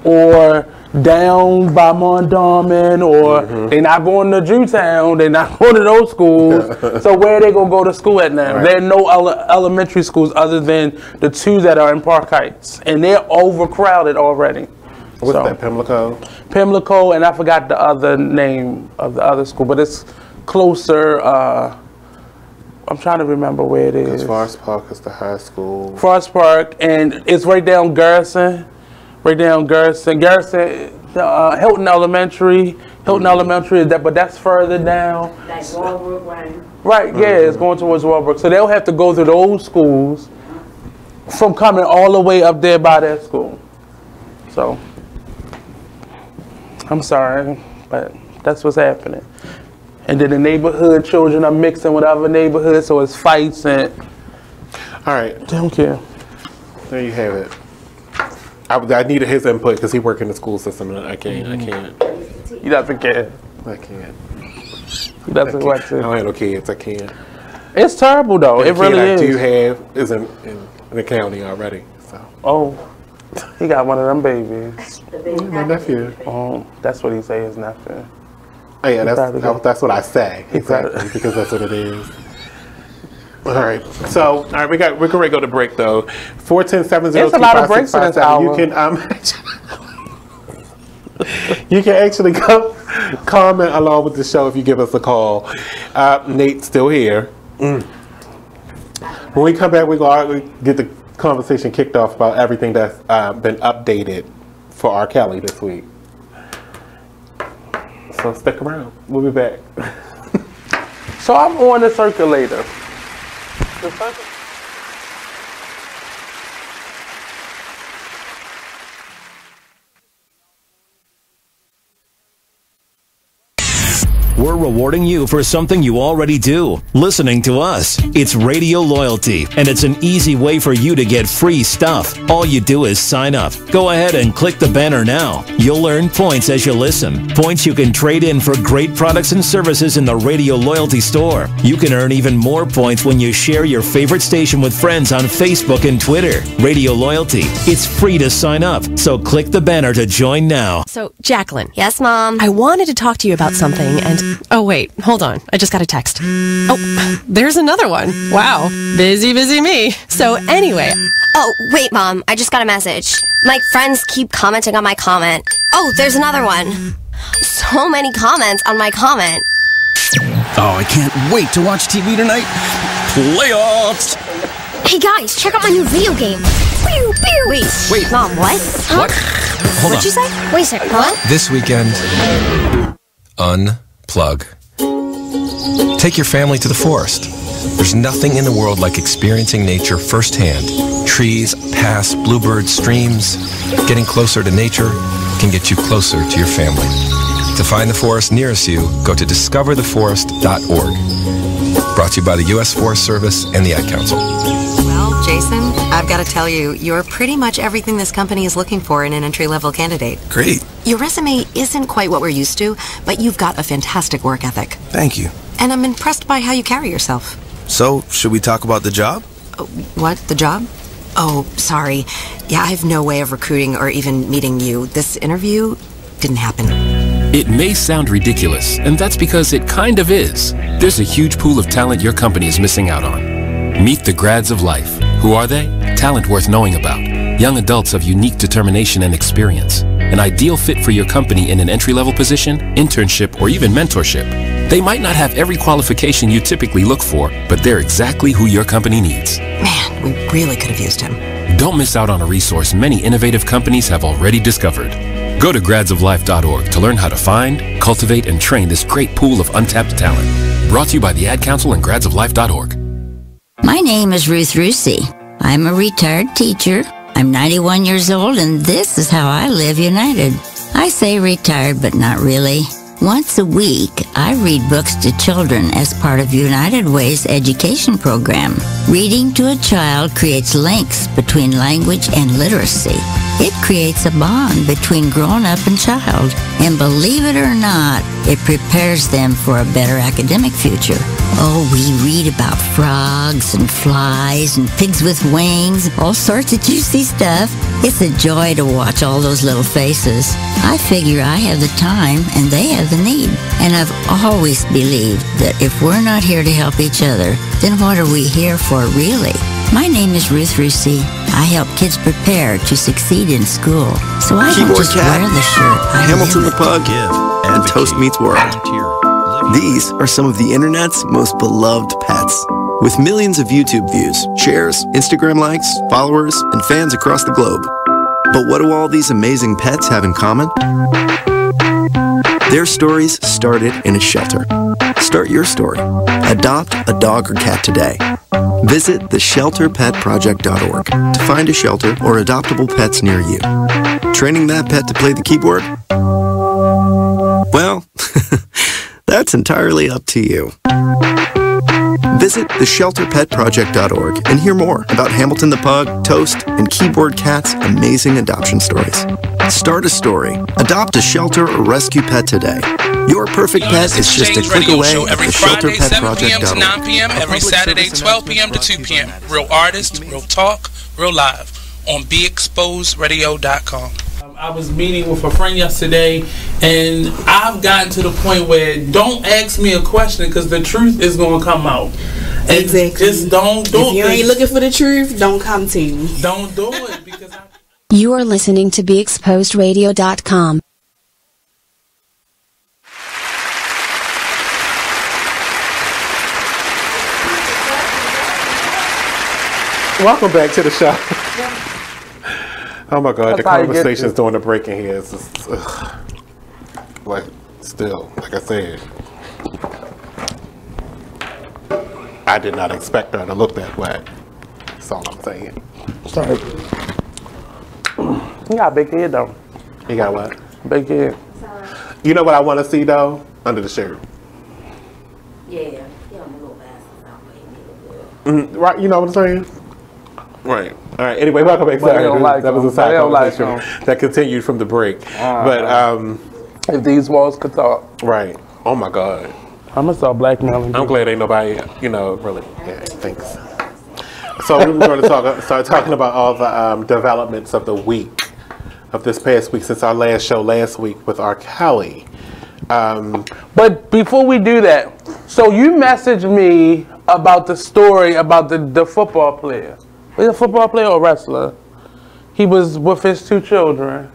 or down by Mondawmin, or they're not going to Jewtown, they're not going to those schools. So where are they going to go to school at now? Right. There are no elementary schools other than the two that are in Park Heights, and they're overcrowded already. What's that, Pimlico? Pimlico, and I forgot the other name of the other school, but it's closer. I'm trying to remember where it is. Forest Park is the high school. Forest Park, and it's right down Garrison. Garrison, Hilton Elementary. Hilton Elementary is that, but that's further down. Like Walbrook, right? Right, yeah, it's going towards Walbrook. So they'll have to go through those schools from coming all the way up there by that school. So, I'm sorry, but that's what's happening. And then the neighborhood children are mixing with other neighborhoods, so it's fights and. All right. Don't care. There you have it. I needed his input because he works in the school system, and I can't. He doesn't care. I can't. He doesn't want to. I don't have no kids. I can't. It's terrible though. It really is. The kid I do have is in the county already. So. Oh, he got one of them babies. My nephew. Oh, that's what he say his nephew. Oh yeah, that's what I say exactly because that's what it is. All right, so we're going to go to break though. 410-702-5657. There's a lot of breaks in this hour. You can actually comment along with the show if you give us a call. Nate's still here. When we come back, we're going to get the conversation kicked off about everything that's been updated for R. Kelly this week. So stick around. We'll be back. So I'm on the circulator. we're rewarding you for something you already do, listening to us. It's Radio Loyalty, and it's an easy way for you to get free stuff. All you do is sign up. Go ahead and click the banner now. You'll earn points as you listen. Points you can trade in for great products and services in the Radio Loyalty store. You can earn even more points when you share your favorite station with friends on Facebook and Twitter. Radio Loyalty. It's free to sign up, so click the banner to join now. So, Jacqueline. Yes, Mom? I wanted to talk to you about something, and... Oh, wait. Hold on. I just got a text. Oh, there's another one. Wow. Busy me. So, anyway... Oh, wait, Mom. I just got a message. My friends keep commenting on my comment. Oh, there's another one. So many comments on my comment. Oh, I can't wait to watch TV tonight. Playoffs! Hey, guys, check out my new video game. Pew, pew. Wait. Mom, what? Huh? What? Hold What'd you say? Wait a second. What? This weekend, unplug. Take your family to the forest. There's nothing in the world like experiencing nature firsthand. Trees, paths, bluebirds, streams. Getting closer to nature can get you closer to your family. To find the forest nearest you, go to discovertheforest.org. Brought to you by the U.S. Forest Service and the Ad Council. Well, Jason, I've got to tell you, you're pretty much everything this company is looking for in an entry-level candidate. Great. Your resume isn't quite what we're used to, but you've got a fantastic work ethic. Thank you. And I'm impressed by how you carry yourself. So, should we talk about the job? What? The job? Oh, sorry. Yeah, I have no way of recruiting or even meeting you. This interview didn't happen. It may sound ridiculous, and that's because it kind of is. There's a huge pool of talent your company is missing out on. Meet the grads of life. Who are they? Talent worth knowing about. Young adults of unique determination and experience. An ideal fit for your company in an entry-level position, internship, or even mentorship. They might not have every qualification you typically look for, but they're exactly who your company needs. Man, we really could have used him. Don't miss out on a resource many innovative companies have already discovered. Go to gradsoflife.org to learn how to find, cultivate, and train this great pool of untapped talent. Brought to you by the Ad Council and gradsoflife.org. My name is Ruth Rusey. I'm a retired teacher. I'm 91 years old, and this is how I live United. I say retired, but not really. Once a week, I read books to children as part of United Way's education program. Reading to a child creates links between language and literacy. It creates a bond between grown-up and child. And believe it or not, it prepares them for a better academic future. Oh, we read about frogs and flies and pigs with wings, all sorts of juicy stuff. It's a joy to watch all those little faces. I figure I have the time and they have the need. And I've always believed that if we're not here to help each other, then what are we here for really? My name is Ruth Rusey. I help kids prepare to succeed in school. So I don't just wear the shirt. Hamilton the Pug, and Toast Meets World. These are some of the internet's most beloved pets. With millions of YouTube views, shares, Instagram likes, followers, and fans across the globe. But what do all these amazing pets have in common? Their stories started in a shelter. Start your story. Adopt a dog or cat today. Visit theshelterpetproject.org to find a shelter or adoptable pets near you. Training that pet to play the keyboard? Well, that's entirely up to you. Visit theshelterpetproject.org and hear more about Hamilton the Pug, Toast, and Keyboard Cat's amazing adoption stories. Start a story. Adopt a shelter or rescue pet today. Your perfect pet is just a click away at theshelterpetproject.org. 7 p.m. to 9 p.m. every Saturday, 12 p.m. to 2 p.m. Real artists, real talk, real live on BeExposedRadio.com. I was meeting with a friend yesterday, and I've gotten to the point where don't ask me a question because the truth is going to come out. And exactly. Just don't do it. If you ain't looking for the truth, don't come to me. Don't do it because You are listening to BeExposedRadio.com. Welcome back to the show. Oh my God, the conversations during the break in here is just, like, still, like I said, I did not expect her to look that way. That's all I'm saying. Sorry. He got a big head though. He got what? Big head. You know what I want to see though? Under the shirt. Yeah, I'm a little bastard. Right, you know what I'm saying? Right. All right. Anyway, welcome back. That was a side conversation that continued from the break. But if these walls could talk, right? Oh my God. I'm gonna start blackmailing. I'm glad ain't nobody, really. Yeah, thanks. So we were going to start talking about all the developments of the week, of this past week, since our last show last week with R. Kelly. But before we do that, so you messaged me about the story about the football player. Was it a football player or wrestler? He was with his 2 children.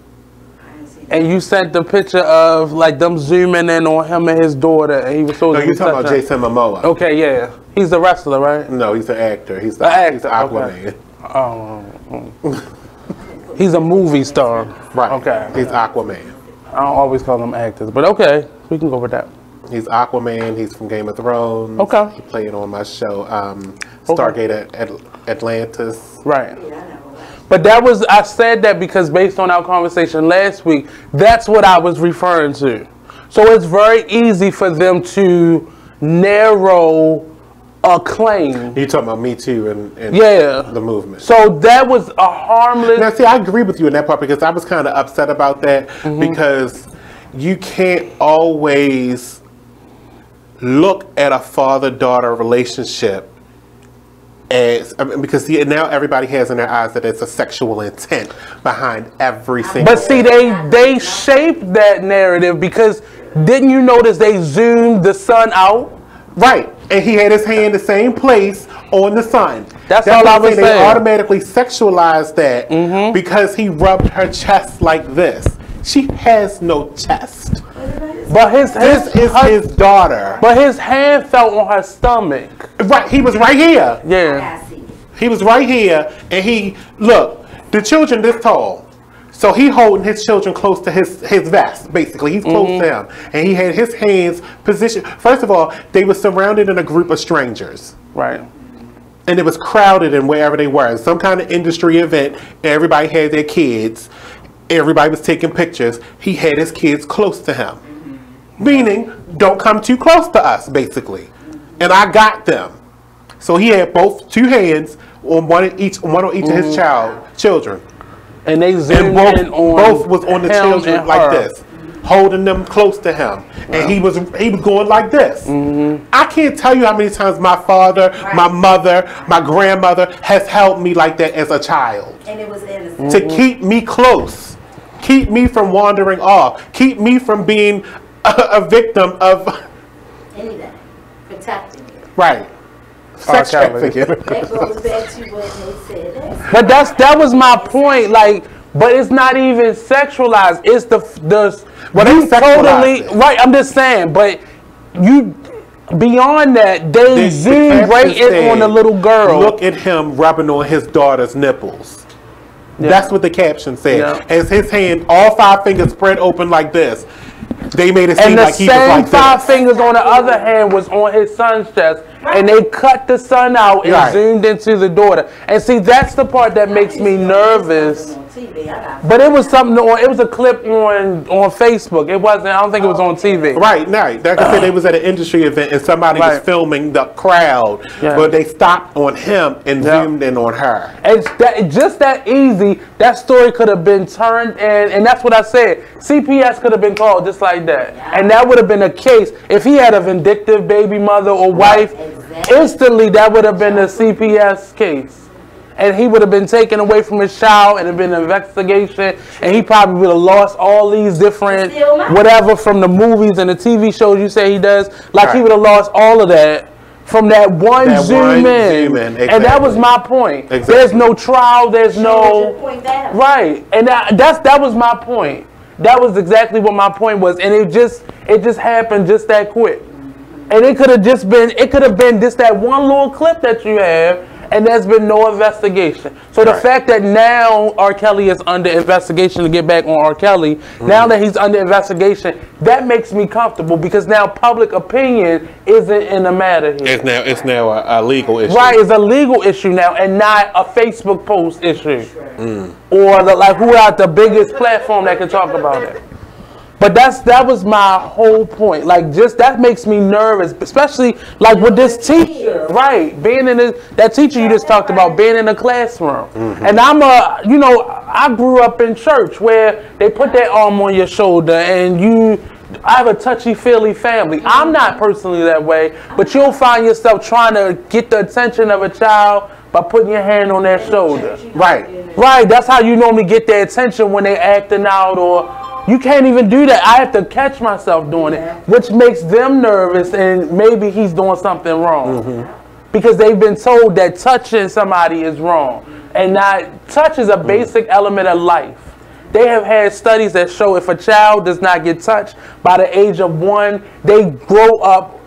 And you sent the picture of like them zooming in on him and his daughter, and he was so. No, you're talking about Jason Momoa. Okay, yeah, he's a wrestler, right? No, he's an actor. He's the Aquaman. Okay. He's a movie star. Right. Okay. He's Aquaman. I don't always call them actors, but okay, we can go with that. He's Aquaman. He's from Game of Thrones. Okay. He played on my show, Stargate Atlantis. Right. But I said that because based on our conversation last week, that's what I was referring to. So it's very easy for them to narrow a claim. You're talking about Me Too and the movement. So that was a harmless... Now, see, I agree with you in that part because I was kind of upset about that because you can't always look at a father-daughter relationship because now everybody has in their eyes that it's a sexual intent behind every single. But see, they shaped that narrative because didn't you notice they zoomed the son out? Right, and he had his hand the same place on the son. That's all I was saying. They automatically sexualized that because he rubbed her chest like this. She has no chest. But this is his daughter. But his hand felt on her stomach. Right, he was right here. Yeah. He was right here, and look, the children this tall. So he holding his children close to his vest, basically. He's close to him. And he had his hands positioned. First of all, they were surrounded in a group of strangers. Right. And it was crowded in wherever they were. Some kind of industry event. Everybody had their kids. Everybody was taking pictures. He had his kids close to him. Meaning, don't come too close to us, basically. And I got them. So he had two hands on one on each of his children. And they zoomed in on both was on the children like this, holding them close to him. And he was going like this. I can't tell you how many times my father, my mother, my grandmother has held me like that as a child. And it was innocent. To keep me close. Keep me from wandering off. Keep me from being a victim of anything. Protecting you. Right. Sex trafficking. That goes back to what they said. But that was my point. Like, but it's not even sexualized. It's the what you totally right. I'm just saying. But you beyond that, they zoomed right in on the little girl. Look at him rubbing on his daughter's nipples. Yeah. That's what the caption said. Yeah. As his hand, all 5 fingers spread open like this. They made it seem like he was like And the same 5 this. fingers on the other hand was on his son's chest. And they cut the son out and zoomed into the daughter. And see, that's the part that makes me nervous. But it was something it was a clip on Facebook. It wasn't, I don't think it was on TV. Right, like I said, they was at an industry event and somebody was filming the crowd. But they stopped on him and zoomed in on her. It's just that easy. That story could have been turned and that's what I said. CPS could have been called just like that. And that would have been a case. If he had a vindictive baby mother or wife, instantly that would have been a CPS case. And he would have been taken away from his child and it been an investigation. And he probably would have lost all these different whatever from the movies and the TV shows you say he does. Like he would have lost all of that from that one zoom in. Exactly. And that was my point. Exactly. There's no trial. There's no... Right. And that was my point. That was exactly what my point was. And it just happened just that quick. And it could have been just that one little clip that you have, and there's been no investigation. So the fact that now R. Kelly is under investigation, to get back on R. Kelly, now that he's under investigation, that makes me comfortable because now public opinion isn't in the matter here. It's now a legal issue. Right, it's a legal issue now and not a Facebook post issue. Or who got the biggest platform that can talk about it. But that was my whole point. Like, just that makes me nervous, especially like with this teacher, right? Being in that teacher you just talked about, being in the classroom. And I grew up in church where they put their arm on your shoulder and I have a touchy-feely family. I'm not personally that way, but you'll find yourself trying to get the attention of a child by putting your hand on their shoulder. Right. That's how you normally get their attention when they're acting out, or you can't even do that. I have to catch myself doing it, which makes them nervous, and maybe he's doing something wrong. Because they've been told that touching somebody is wrong. And touch is a basic element of life. They have had studies that show if a child does not get touched by the age of 1, they grow up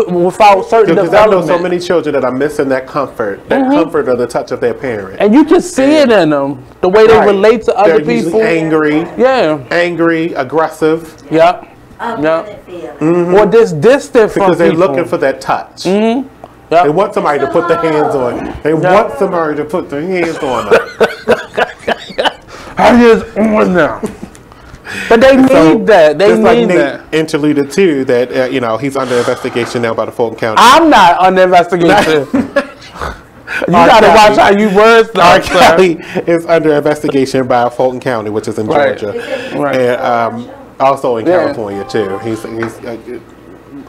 without certain development. I know so many children that are missing that comfort, comfort of the touch of their parent. And you can see it in them, the way they relate to other people. Angry. Yeah. Angry, aggressive. Yep. Or distant from because they're looking for that touch. They want somebody to put their hands on. They want somebody to put their hands on them. I just on them. But they need that. They need that. Interluded too that he's under investigation now by the Fulton County. I'm not under investigation. You gotta watch how you words. R. Kelly is under investigation by Fulton County, which is in Georgia, and also in California too. He's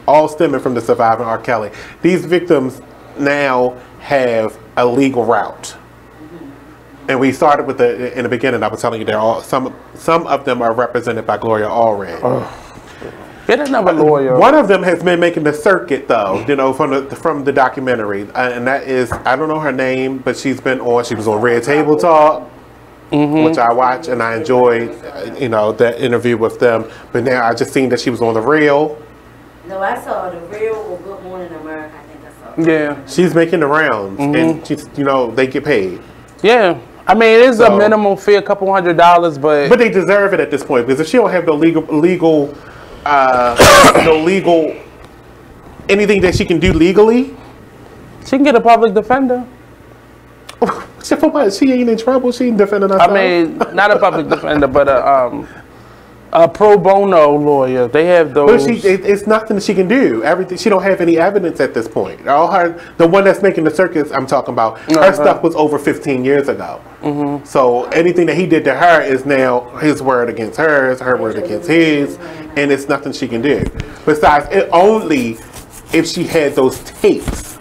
all stemming from the surviving R. Kelly. These victims now have a legal route. And we started with in the beginning. I was telling you, they're all some of them are represented by Gloria Allred. Get another lawyer. One of them has been making the circuit, though. From the documentary, and that is I don't know her name, but she's been on. She was on Red Table Talk, which I watch and I enjoyed. That interview with them. But now I just seen that she was on The Real. No, I saw The Real or Good Morning America. I think I saw. Yeah, she's making the rounds, and she's they get paid. Yeah. I mean, it is a minimum fee, a couple $100, but they deserve it at this point because if she don't have no legal anything that she can do legally, she can get a public defender. For what? She ain't in trouble. She ain't defending herself. I mean, not a public defender, but a pro bono lawyer. They have those. But it's nothing that she can do. Everything. She don't have any evidence at this point. The one that's making the circus I'm talking about, her stuff was over 15 years ago. So anything that he did to her is now his word against hers, her word against his, and it's nothing she can do. Besides, only if she had those tapes.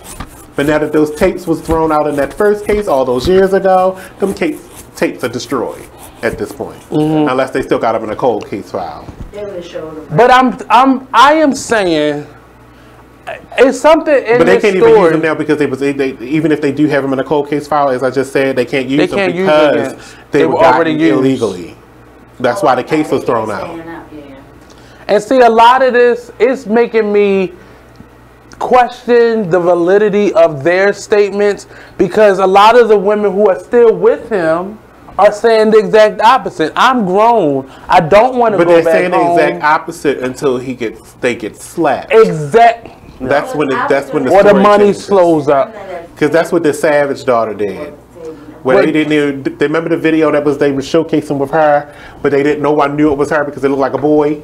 But now that those tapes was thrown out in that first case all those years ago, them tapes are destroyed at this point, unless they still got them in a cold case file. But I am saying it's something in this story. But they can't even use them now because even if they do have them in a cold case file, as I just said, they can't use them because they were already used illegally. That's why the case was thrown out. And see, a lot of this is making me question the validity of their statements because a lot of the women who are still with him are saying the exact opposite. I'm grown. I don't want to go back home. But they're saying the exact opposite until they get slapped. That's when the or the money slows up. Because that's what the Savage daughter did. Where they they remember the video they was showcasing with her, but no one knew it was her because it looked like a boy.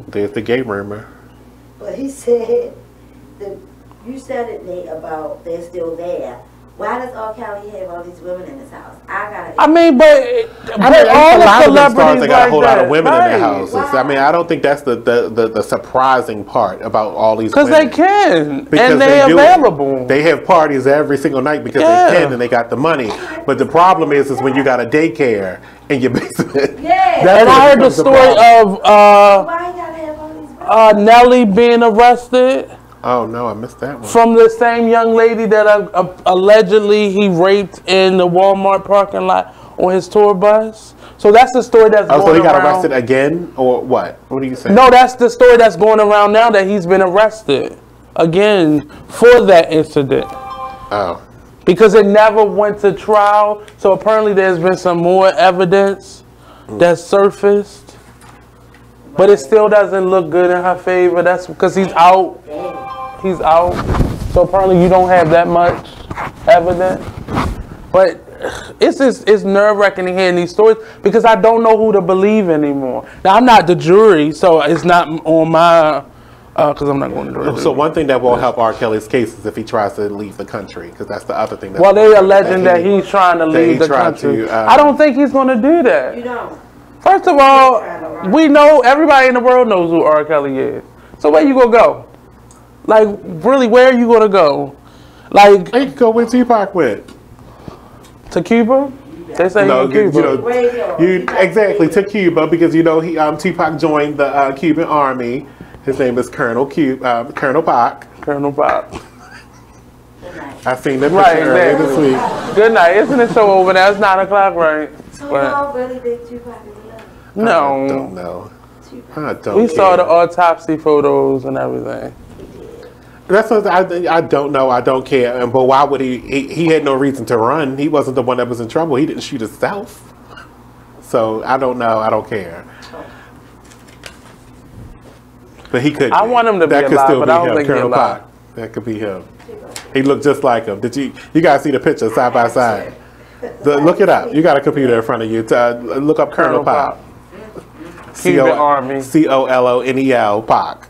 There's the gay rumor. But he said you said it, Nate, about they're still there. Why does R. Kelly have all these women in his house? I mean, but all the celebrities they got a whole lot of women in their houses. Why? I mean, I don't think that's the surprising part about all these women. Because they can, because and they're available. They have parties every single night because they can and they got the money. But the problem is when you got a daycare in your basement. And I heard the story of Nelly being arrested. Oh no, I missed that one. From the same young lady that allegedly he raped in the Walmart parking lot on his tour bus. So that's the story that's going around. So he got arrested again, or what? What do you say? No, that's the story that's going around now, that he's been arrested again for that incident. Oh. Because it never went to trial. So apparently there's been some more evidence that's surfaced. But it still doesn't look good in her favor. That's because he's out. He's out. So apparently you don't have that much evidence. But it's nerve-wracking hearing these stories because I don't know who to believe anymore. Now, I'm not the jury, so it's not on my, because I'm not going to jury. So one thing that will help R. Kelly's case is if he tries to leave the country, because that's the other thing. Well, they're alleging that he's trying to leave the country. I don't think he's going to do that. You don't. First of all, we know, everybody in the world knows who R. Kelly is. So where you going to go? Like, really, where are you going to go? Like, you go with Tupac with. To Cuba? They say no, Cuba. Exactly, to Cuba, because he Tupac joined the Cuban army. His name is Colonel Pac. Colonel Pac. I seen that picture earlier this week. Good night. Isn't it so over now? It's 9 o'clock, right? So y'all really think Tupac is alive? No. I don't know. I don't We saw the autopsy photos and everything. That's what I don't know. I don't care. But why would he had no reason to run. He wasn't the one that was in trouble. He didn't shoot himself. So I don't know. I don't care. But he could. I want him to be alive, but I don't think he's alive. That could be him. He looked just like him. Did you guys see the picture side by side? Look it up. You got a computer in front of you. Look up Colonel Pac. Cuban Army. Colonel Pac.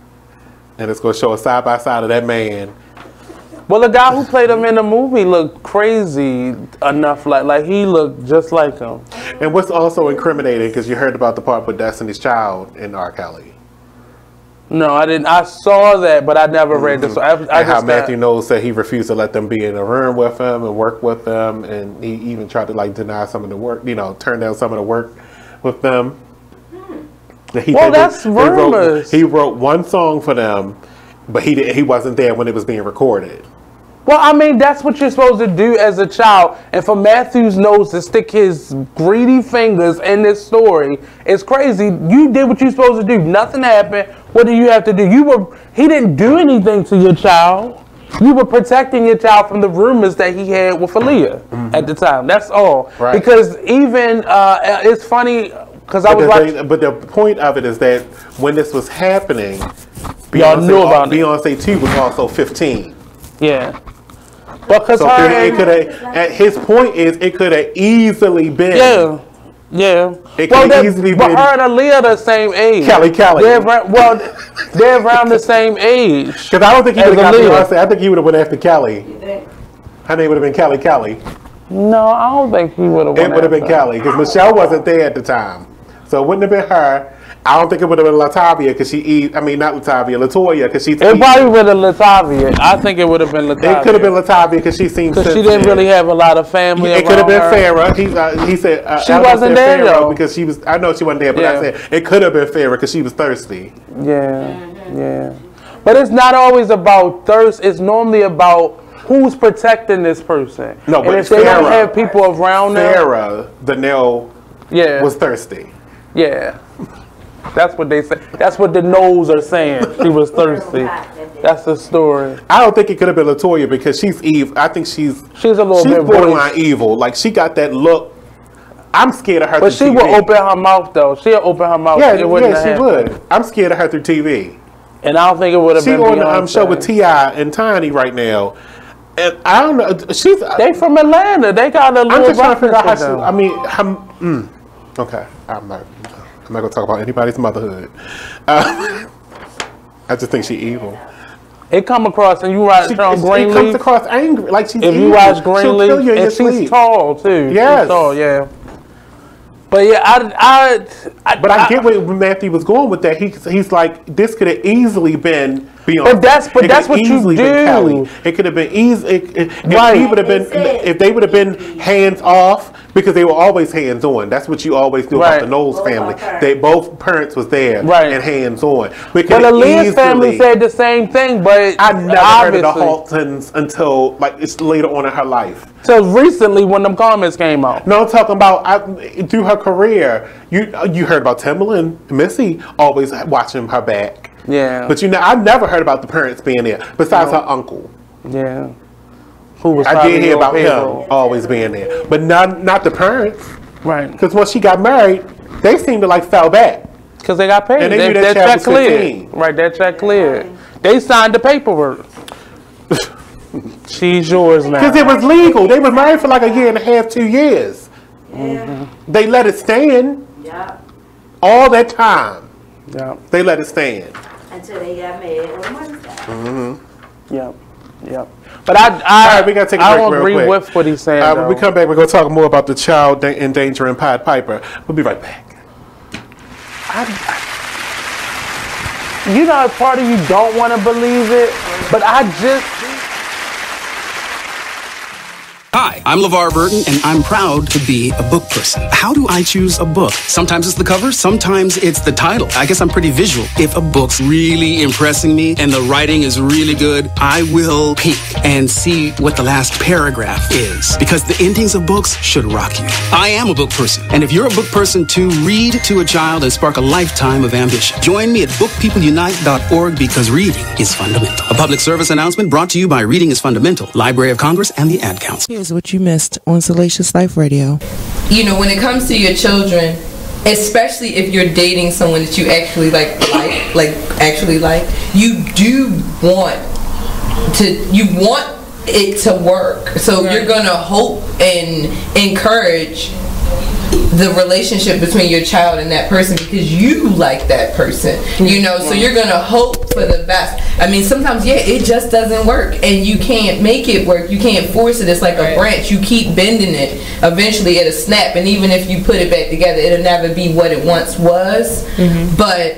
And it's going to show a side by side of that man. Well, the guy who played him in the movie looked crazy enough, like he looked just like him. And what's also incriminating, because you heard about the part with Destiny's Child in R. Kelly. No, I didn't. I saw that, but I never read this. How Matthew Knowles said he refused to let them be in a room with him and work with them, and he even tried to deny some of the work, turn down some of the work with them. That's rumors. He wrote one song for them, but he wasn't there when it was being recorded. Well, I mean, that's what you're supposed to do as a child. And for Matthew's nose to stick his greedy fingers in this story, it's crazy. You did what you're supposed to do. Nothing happened. What do you have to do? He didn't do anything to your child. You were protecting your child from the rumors that he had with Aaliyah at the time. That's all. Right. Because even, it's funny, because I was watching. But the point of it is that when this was happening, y'all knew about Beyonce too was also 15. Yeah. Because so at his point is it could have easily been. Yeah. It could have easily been. But her and Aaliyah the same age. Kelly. They're around the same age. Because I don't think he would have got Beyonce. I think he would have went after Kelly. Her name would have been Kelly. No, I don't think he would have. It would have been Kelly because Michelle wasn't there at the time, so it wouldn't have been her. I don't think it would have been Latavia because Latoya because she. It probably would have been Latavia. I think it would have been Latavia. It could have been Latavia because she seemed. Because she didn't really have a lot of family. It could have been Farrah. He said she wasn't there though because she was. I know she wasn't there, but I said it could have been Farrah because she was thirsty. Yeah. But it's not always about thirst. It's normally about who's protecting this person. No, but and if they don't have people around them. Farrah, the nail, was thirsty. Yeah. That's what they say. That's what the nose are saying. She was thirsty. That's the story. I don't think it could have been Latoya because she's evil. I think she's a little bit borderline evil. Like she got that look. I'm scared of her. But she would open her mouth though. She'll open her mouth. Yeah, she would. I'm scared of her through TV. And I don't think it would have been. She on the show with T.I. and Tiny right now. And I don't know. They from Atlanta. They got a little. I'm just trying to figure out how. Okay, I'm not gonna talk about anybody's motherhood. I just think she's evil. It come across, and you watch her on Greenleaf. It comes across angry, like she's. If you watch Greenleaf, and she's tall too. Yes, she's tall. Yeah. But yeah, I get where Matthew was going with that. He's like, this could have easily been Beyonce. But that's what you do. It could have been easy. If they would have been hands off, because they were always hands on. That's what you always knew about the Knowles family. They both parents was there and hands on. But the Lee's family said the same thing. But I never heard of the Haltons until it's later on in her life. So recently, when them comments came out. No, I'm talking about through her career. You heard about Timbaland, Missy always watching her back. Yeah. But I never heard about the parents being there, besides her uncle. Yeah. Who was I did hear about him always being there, but not the parents. Right. Because once she got married, they seemed to fell back. Because they got paid. And they knew that check was cleared. Right, that check cleared. They signed the paperwork. She's yours now. Because it was legal. They were married for like a year and a half, 2 years. They let it stand. Yeah. All that time. Yeah. They let it stand. Until they got married on one side. Mm-hmm. Yep. Yep. But I we gotta take a I break don't real agree quick. with what he's saying. When we come back, we're going to talk more about the child endangering Pied Piper. We'll be right back. You know, part of you don't want to believe it, but I just... Hi, I'm LeVar Burton, and I'm proud to be a book person. How do I choose a book? Sometimes it's the cover, sometimes it's the title. I guess I'm pretty visual. If a book's really impressing me and the writing is really good, I will peek and see what the last paragraph is. Because the endings of books should rock you. I am a book person, and if you're a book person too, read to a child and spark a lifetime of ambition. Join me at bookpeopleunite.org because reading is fundamental. A public service announcement brought to you by Reading is Fundamental, Library of Congress, and the Ad Council. Here's what you missed on Salacious Life Radio. You know, when it comes to your children, especially if you're dating someone that you actually like, you do want it to work. So you're gonna hope and encourage the relationship between your child and that person because you like that person, you know, so you're gonna hope for the best. I mean, sometimes it just doesn't work and you can't make it work. You can't force it. It's like a branch. You keep bending it, eventually it'll snap, and even if you put it back together, it'll never be what it once was. But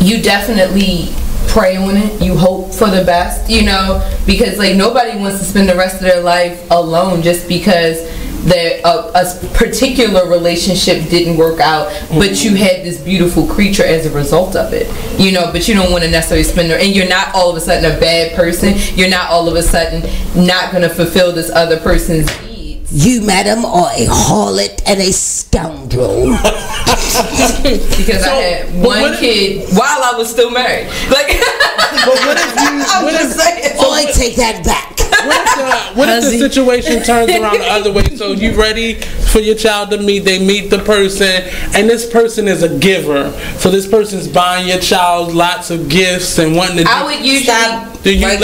you definitely pray on it. You hope for the best, you know, because like nobody wants to spend the rest of their life alone just because that a particular relationship didn't work out, but you had this beautiful creature as a result of it, you know. But you don't want to necessarily spend and you're not all of a sudden a bad person. You're not all of a sudden not going to fulfill this other person's needs. You, madam, are a harlot and a scoundrel. Because I had one kid while I was still married. Like, but what if I take that back. What if the situation turns around the other way? So you ready for your child to meet? They meet the person, and this person is a giver. So this person's buying your child lots of gifts and wanting to. I would usually. Do you let?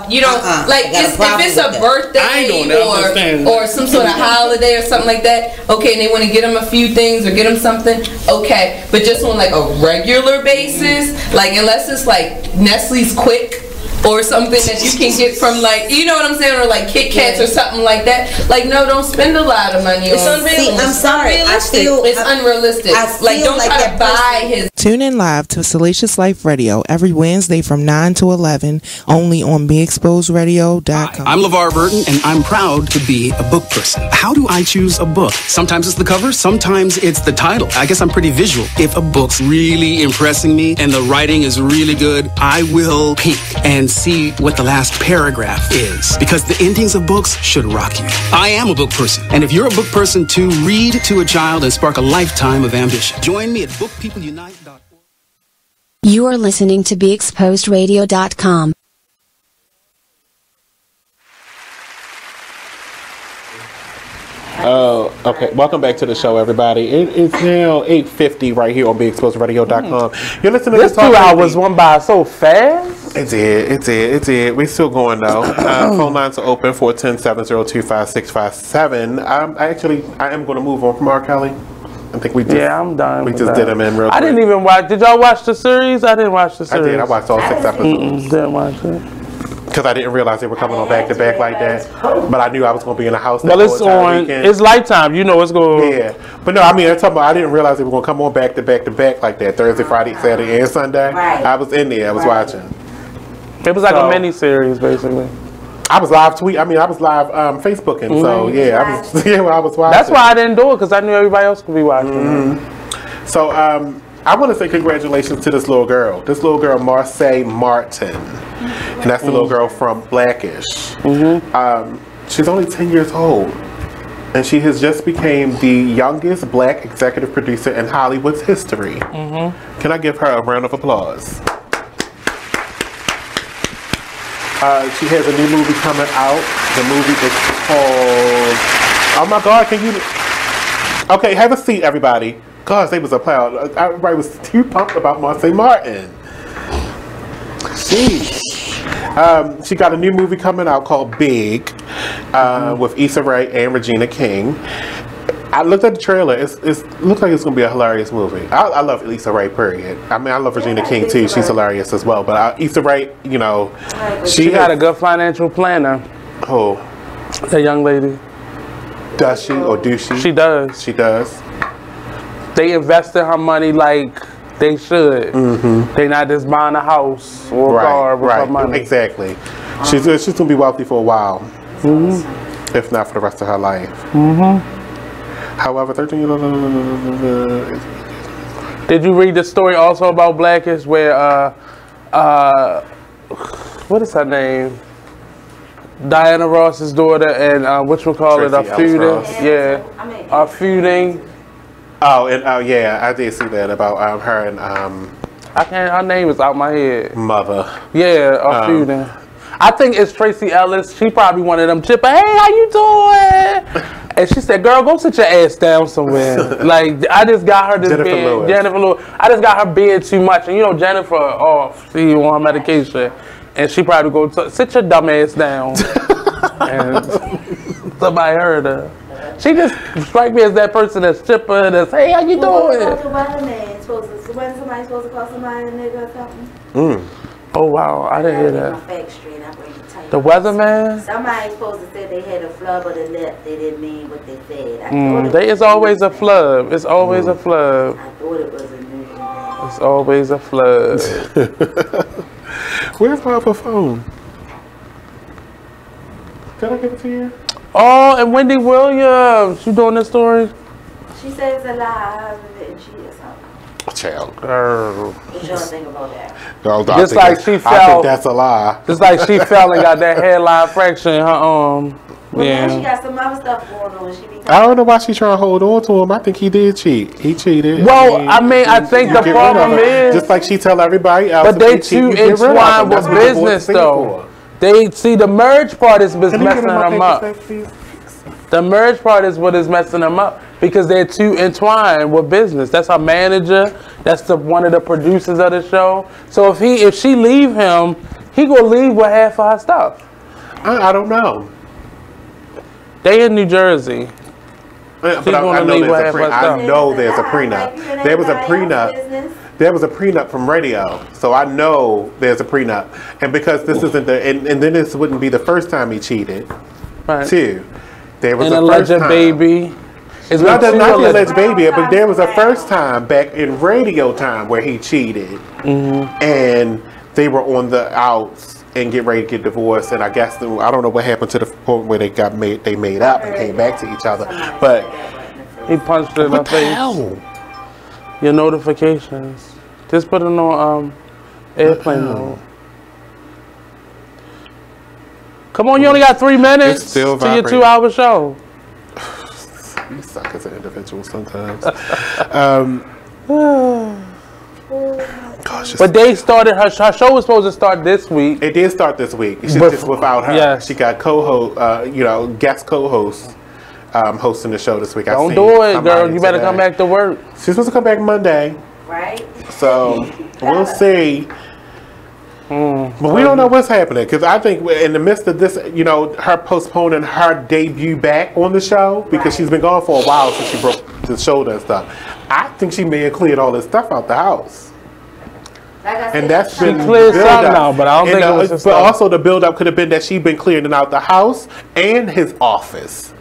You don't like if it's a birthday or some sort of holiday or something like that. Okay, and they want to get them a few things or get them something. Okay, but just on like a regular basis, like unless it's like Nestle's Quick or something that you can get from like, you know what I'm saying, or like Kit Kats or something like that. Like, no, don't spend a lot of money on it. I'm sorry. It's unrealistic. Like, don't try to buy his. Tune in live to Salacious Life Radio every Wednesday from 9 to 11, only on BeExposedRadio.com. I'm LeVar Burton, and I'm proud to be a book person. How do I choose a book? Sometimes it's the cover, sometimes it's the title. I guess I'm pretty visual. If a book's really impressing me and the writing is really good, I will peek and see what the last paragraph is. Because the endings of books should rock you. I am a book person, and if you're a book person too, read to a child and spark a lifetime of ambition. Join me at bookpeopleunite.org. You are listening to BeExposedRadio.com. Okay. Welcome back to the show, everybody. It's now 8:50 right here on BeExposedRadio.com. You're listening to this 2 hours went by so fast. It did. We're still going though. Phone lines are open 410-702-5657. I am going to move on from R. Kelly. I think we just, I'm done. We just did them in real quick. I didn't even watch. Did y'all watch the series? I didn't watch the series. I did. I watched all 6 episodes. Didn't watch it. Because I didn't realize they were coming on back to back like that. But I knew I was going to be in the house. Well, it's on. Weekend. It's Lifetime. You know it's going. Yeah, but no, I mean, I'm talking about. I didn't realize they were going to come on back to back to back like that. Thursday, Friday, Saturday, and Sunday. Right. I was in there. I was watching. It was like a mini series, basically. I was live Facebooking. So yeah, I was watching. That's why I didn't do it because I knew everybody else could be watching. So I want to say congratulations to this little girl. This little girl, Marseille Martin. And that's the little girl from Blackish. She's only 10 years old. And she has just became the youngest black executive producer in Hollywood's history. Can I give her a round of applause? She has a new movie coming out. The movie is called... Oh my God, can you... Okay, have a seat, everybody. Gosh, they was applaud. Everybody was too pumped about Marseille Martin. Jeez. She got a new movie coming out called Big with Issa Rae and Regina King. I looked at the trailer. It looks like it's going to be a hilarious movie. I love Issa Rae, period. I mean, I love Regina King, too. She's hilarious as well. But Issa Rae, you know, she got a good financial planner. Who? That young lady. Does she or do she? She does. She does. They invested her money like they should. They not just buying a house or a car with her money. Exactly. She's going to be wealthy for a while. If not for the rest of her life. However, 13 Did you read the story also about Blackish where what is her name? Diana Ross's daughter and whatchamacallit are feuding. Yeah. Are feuding. Oh, and yeah, I did see that about her and her name is out my head. Mother. Yeah, are feuding. I think it's Tracy Ellis. She probably one of them chipper. Hey, how you doing? And she said, "Girl, go sit your ass down somewhere." Like I just got her this Jennifer Lewis. I just got her being too much, and you know Jennifer off. She on her medication, and she probably go sit your dumb ass down. And somebody heard her. She just strike me as that person that's chipper. That's hey, how you doing? When somebody's supposed to call somebody a nigga or something. Oh wow, I didn't hear that. The weatherman? Somebody's supposed to say they had a flub of the lip. They didn't mean what they said. It's always a flub. It's always a flub. I thought it was a nigga. It's always a flub. Where's my other phone? Can I give it to you? Oh, and Wendy Williams. You doing this story? She said it's a lie. Her husband didn't cheat or something. Child. What you don't think about that? Just like she fell. I think that's a lie. Just like she fell and got that hairline fracture in her arm. Well, now she got some other stuff going on. I don't know why she's trying to hold on to him. I think he did cheat. He cheated. Well, I think the problem is just like she tell everybody else. But they too entwined with business, though. They see the merge part is what's messing them up. The merge part is what is messing them up because they're too entwined with business. That's her manager. That's one of the producers of the show. So if she leave him, he gonna leave with half of her stuff. I don't know. They in New Jersey. But I know there's a prenup. There was a prenup. There was a prenup from radio, so I know there's a prenup. And because this isn't and then this wouldn't be the first time he cheated, too. There was an a alleged first time. baby. It's not the alleged baby, but there was a first time back in radio time where he cheated, and they were on the outs and get ready to get divorced. And I guess I don't know what happened to the point where they made up and came back to each other. But he punched her in the face. Hell? Your notifications. Just put it on airplane mode. Come on, you only got 3 minutes to your 2-hour show. You suck as an individual sometimes. Gosh, but they started her show was supposed to start this week. It did start this week. It's just without her. Yeah. She got guest co-host hosting the show this week. Don't do it, girl. You better come back to work. She's supposed to come back Monday. Right. So we'll see. But we don't know what's happening because I think in the midst of this, her postponing her debut back on the show because she's been gone for a while since she broke the shoulder and stuff. I think she may have cleared all this stuff out the house. And that's been cleared something out, but I don't think it was. But also the build-up could have been that she'd been clearing out the house and his office.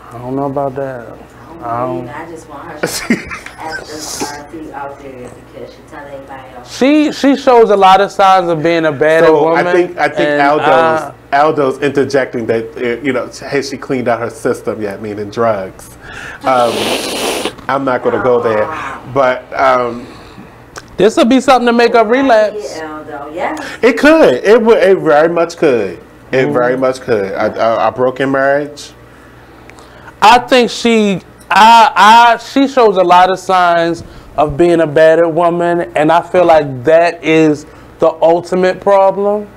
I don't know about that. I just want her to out there because she tells everybody else. She shows a lot of signs of being a bad woman. I think Aldo's interjecting that has she cleaned out her system yet, meaning drugs. I'm not going to go there, but this would be something to make her relapse. It could. It very much could. It very much could. A broken marriage. I think she shows a lot of signs of being a battered woman, and I feel like that is the ultimate problem.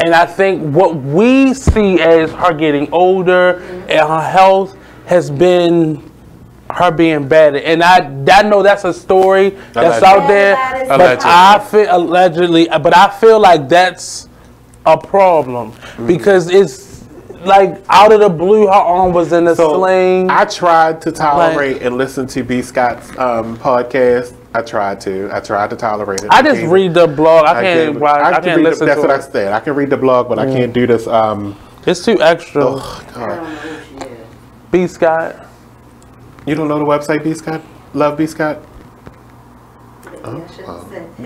And I think what we see as her getting older and her health has been her being battered. And I know that's a story that's out there, but I feel like that's a problem because it's like out of the blue, her arm was in a sling. I tried to tolerate and listen to B. Scott's podcast. I tried to tolerate it. I just read the blog. I can't listen to it. That's what I said. I can read the blog, but I can't do this. It's too extra. Oh, God. B. Scott. You don't know the website B. Scott? Love B. Scott?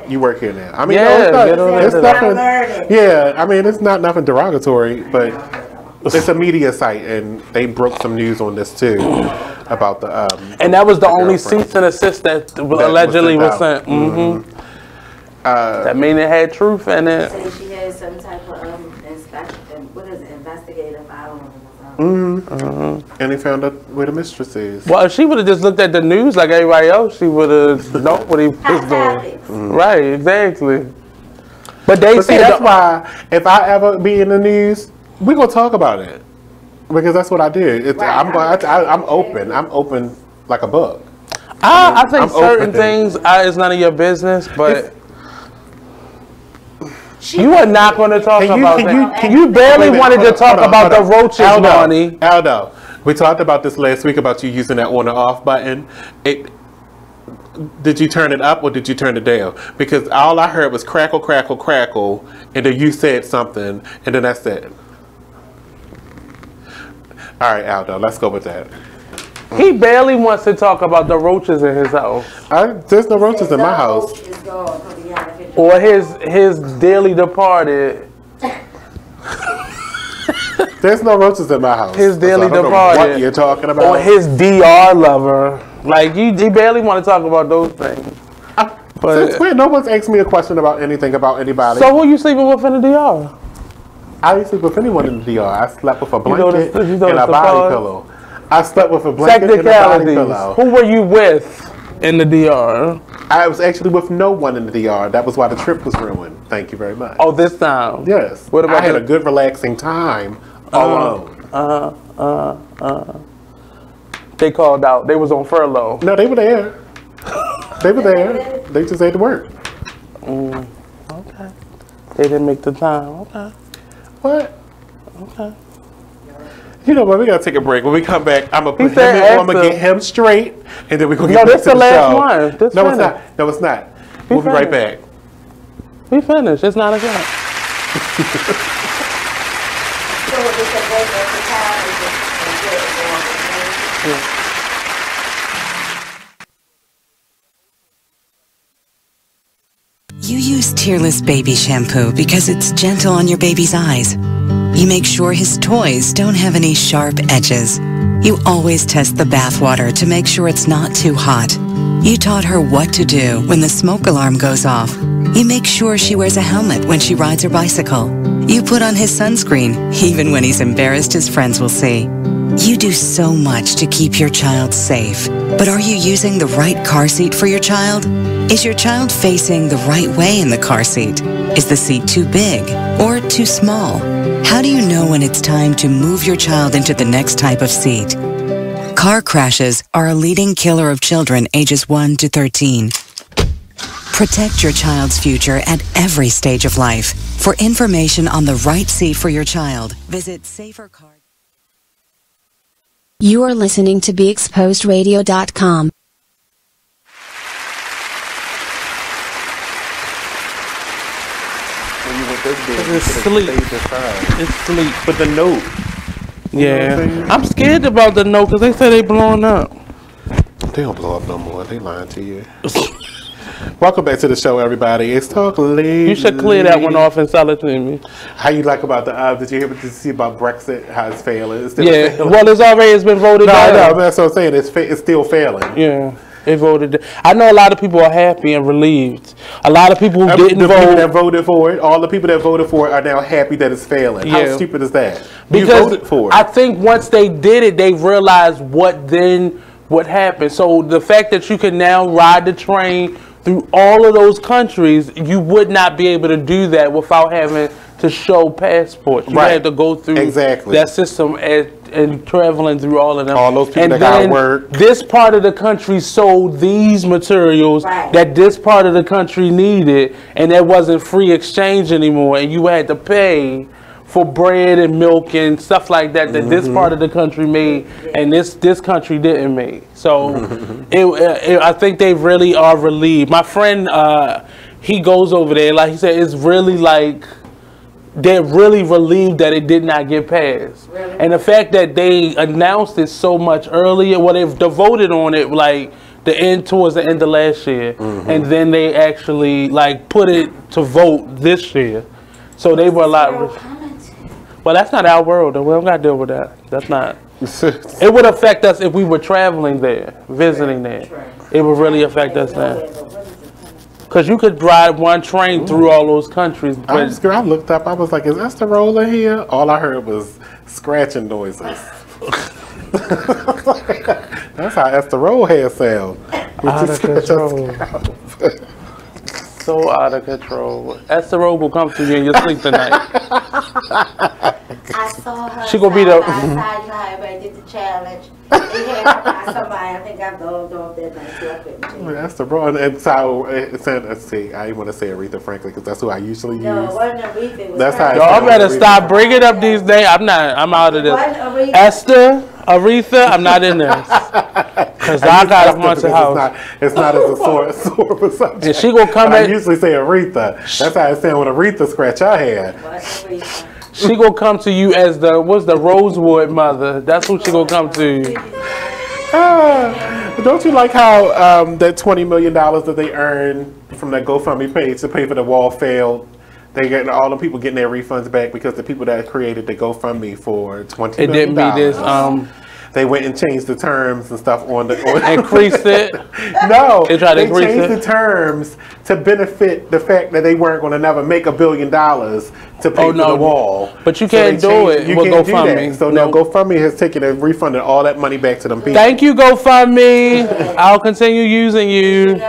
You work here now. I mean, it's nothing. Yeah, I mean, it's not nothing derogatory, but it's a media site, and they broke some news on this too about the. And that was the only cease and desist that allegedly was sent. That mean it had truth in it. So she had some type of investigative filing. And they found out where the mistress is. Well, if she would have just looked at the news like everybody else, she would have known what he was doing. Right, exactly. But see, that's why if I ever be in the news, we gonna talk about it because that's what I do. I'm open. I'm open like a book. I think certain things is none of your business, but. You are not going to talk about that. You barely wanted to talk about the roaches, Monny. Aldo, we talked about this last week about you using that on or off button. Did you turn it up or did you turn it down? Because all I heard was crackle, crackle, crackle, and then you said something, and then that's it. All right, Aldo, let's go with that. He barely wants to talk about the roaches in his house. There's no roaches in my house. Or his dearly departed. There's no roaches in my house. His dearly departed. What you're talking about? Or his DR lover. Like he barely want to talk about those things. Since when? No one's asked me a question about anything about anybody. So who you sleeping with in the DR? I didn't sleep with anyone in the DR. I slept with a blanket and a body pillow. I slept with a blanket and a body pillow. Who were you with in the DR? I was actually with no one in the DR. That was why the trip was ruined. Thank you very much. Oh, this time? Yes. What about I had a good relaxing time alone. They called out. They was on furlough. No, they were there. They were there. They just had to work. Okay. They didn't make the time. Okay. What? Okay. You know what? We gotta take a break. When we come back, I'm gonna put him in. I'm gonna get him straight, and then we're gonna get back to the show. No, this the last one. No, it's not. No, it's not. We'll be right back. We finished. It's 9 o'clock. You use Tearless baby shampoo because it's gentle on your baby's eyes. You make sure his toys don't have any sharp edges. You always test the bathwater to make sure it's not too hot. You taught her what to do when the smoke alarm goes off. You make sure she wears a helmet when she rides her bicycle. You put on his sunscreen, even when he's embarrassed his friends will see. You do so much to keep your child safe. But are you using the right car seat for your child? Is your child facing the right way in the car seat? Is the seat too big or too small? How do you know when it's time to move your child into the next type of seat? Car crashes are a leading killer of children ages 1 to 13. Protect your child's future at every stage of life. For information on the right seat for your child, visit SaferCar. You are listening to BeExposedRadio.com. It's sleep. It's sleep. But the note. Yeah. I'm scared about the note because they say they blowing up. They don't blow up no more. They lying to you. Welcome back to the show, everybody. It's Talk Lately. You should clear that one off and sell it to me. How you like about the did you hear what you see about Brexit? How it's failing? It's still failing. Well, it's been voted down. No, that's what I'm saying. It's still failing. Yeah. It voted. I know a lot of people are happy and relieved. A lot of people who didn't vote. People that voted for it, all the people that voted for it are now happy that it's failing. Yeah. How stupid is that? Because you voted for it. I think once they did it, they realized what happened. So the fact that you can now ride the train through all of those countries, you would not be able to do that without having to show passports. You had to go through that system and traveling through all of them. All those people that got work. This part of the country sold these materials that this part of the country needed, and there wasn't free exchange anymore, and you had to pay for bread and milk and stuff like that this part of the country made and this country didn't make. So I think they really are relieved. My friend, he goes over there, like he said, it's really like they're really relieved that it did not get passed. Really? And the fact that they announced it so much earlier, well, they've voted on it like towards the end of last year, and then they actually like put it to vote this year. So they were a lot. Well, that's not our world. We don't got to deal with that. That's not. It would affect us if we were traveling there, visiting there. It would really affect us then. Because you could drive one train through all those countries. I looked up. I was like, is Esther Roller here? All I heard was scratching noises. That's how Esther Roll hair sound. Out of control. So out of control. Esther Roll will come to you in your sleep tonight. I saw her. She gonna be the. I did the challenge. They had somebody. I think I dogged off that night. So I couldn't. That's the bro. And so let's see. I want to say Aretha Franklin because that's who I usually use. No, it wasn't Aretha. It was that's how. Y'all better stop bringing up these names. I'm out of this. Esther, Aretha, I'm not in this. Because I got a bunch of house. It's not as a sore subject. And she gonna come I usually say Aretha. That's how I sound when Aretha scratch her head. She gonna come to you as the Rosewood mother. That's who she gonna come to. Don't you like how that $20 million that they earned from that GoFundMe page to pay for the wall failed? They getting all the people getting their refunds back because the people that created the GoFundMe for $20 million. It didn't be this. They went and changed the terms and stuff on the increased it. No, they tried to increase changed the terms to benefit the fact that they weren't going to never make $1 billion to pay for the wall. But you can't do it. You can't do that. So now GoFundMe has taken and refunded all that money back to them people. Thank you, GoFundMe. I'll continue using you.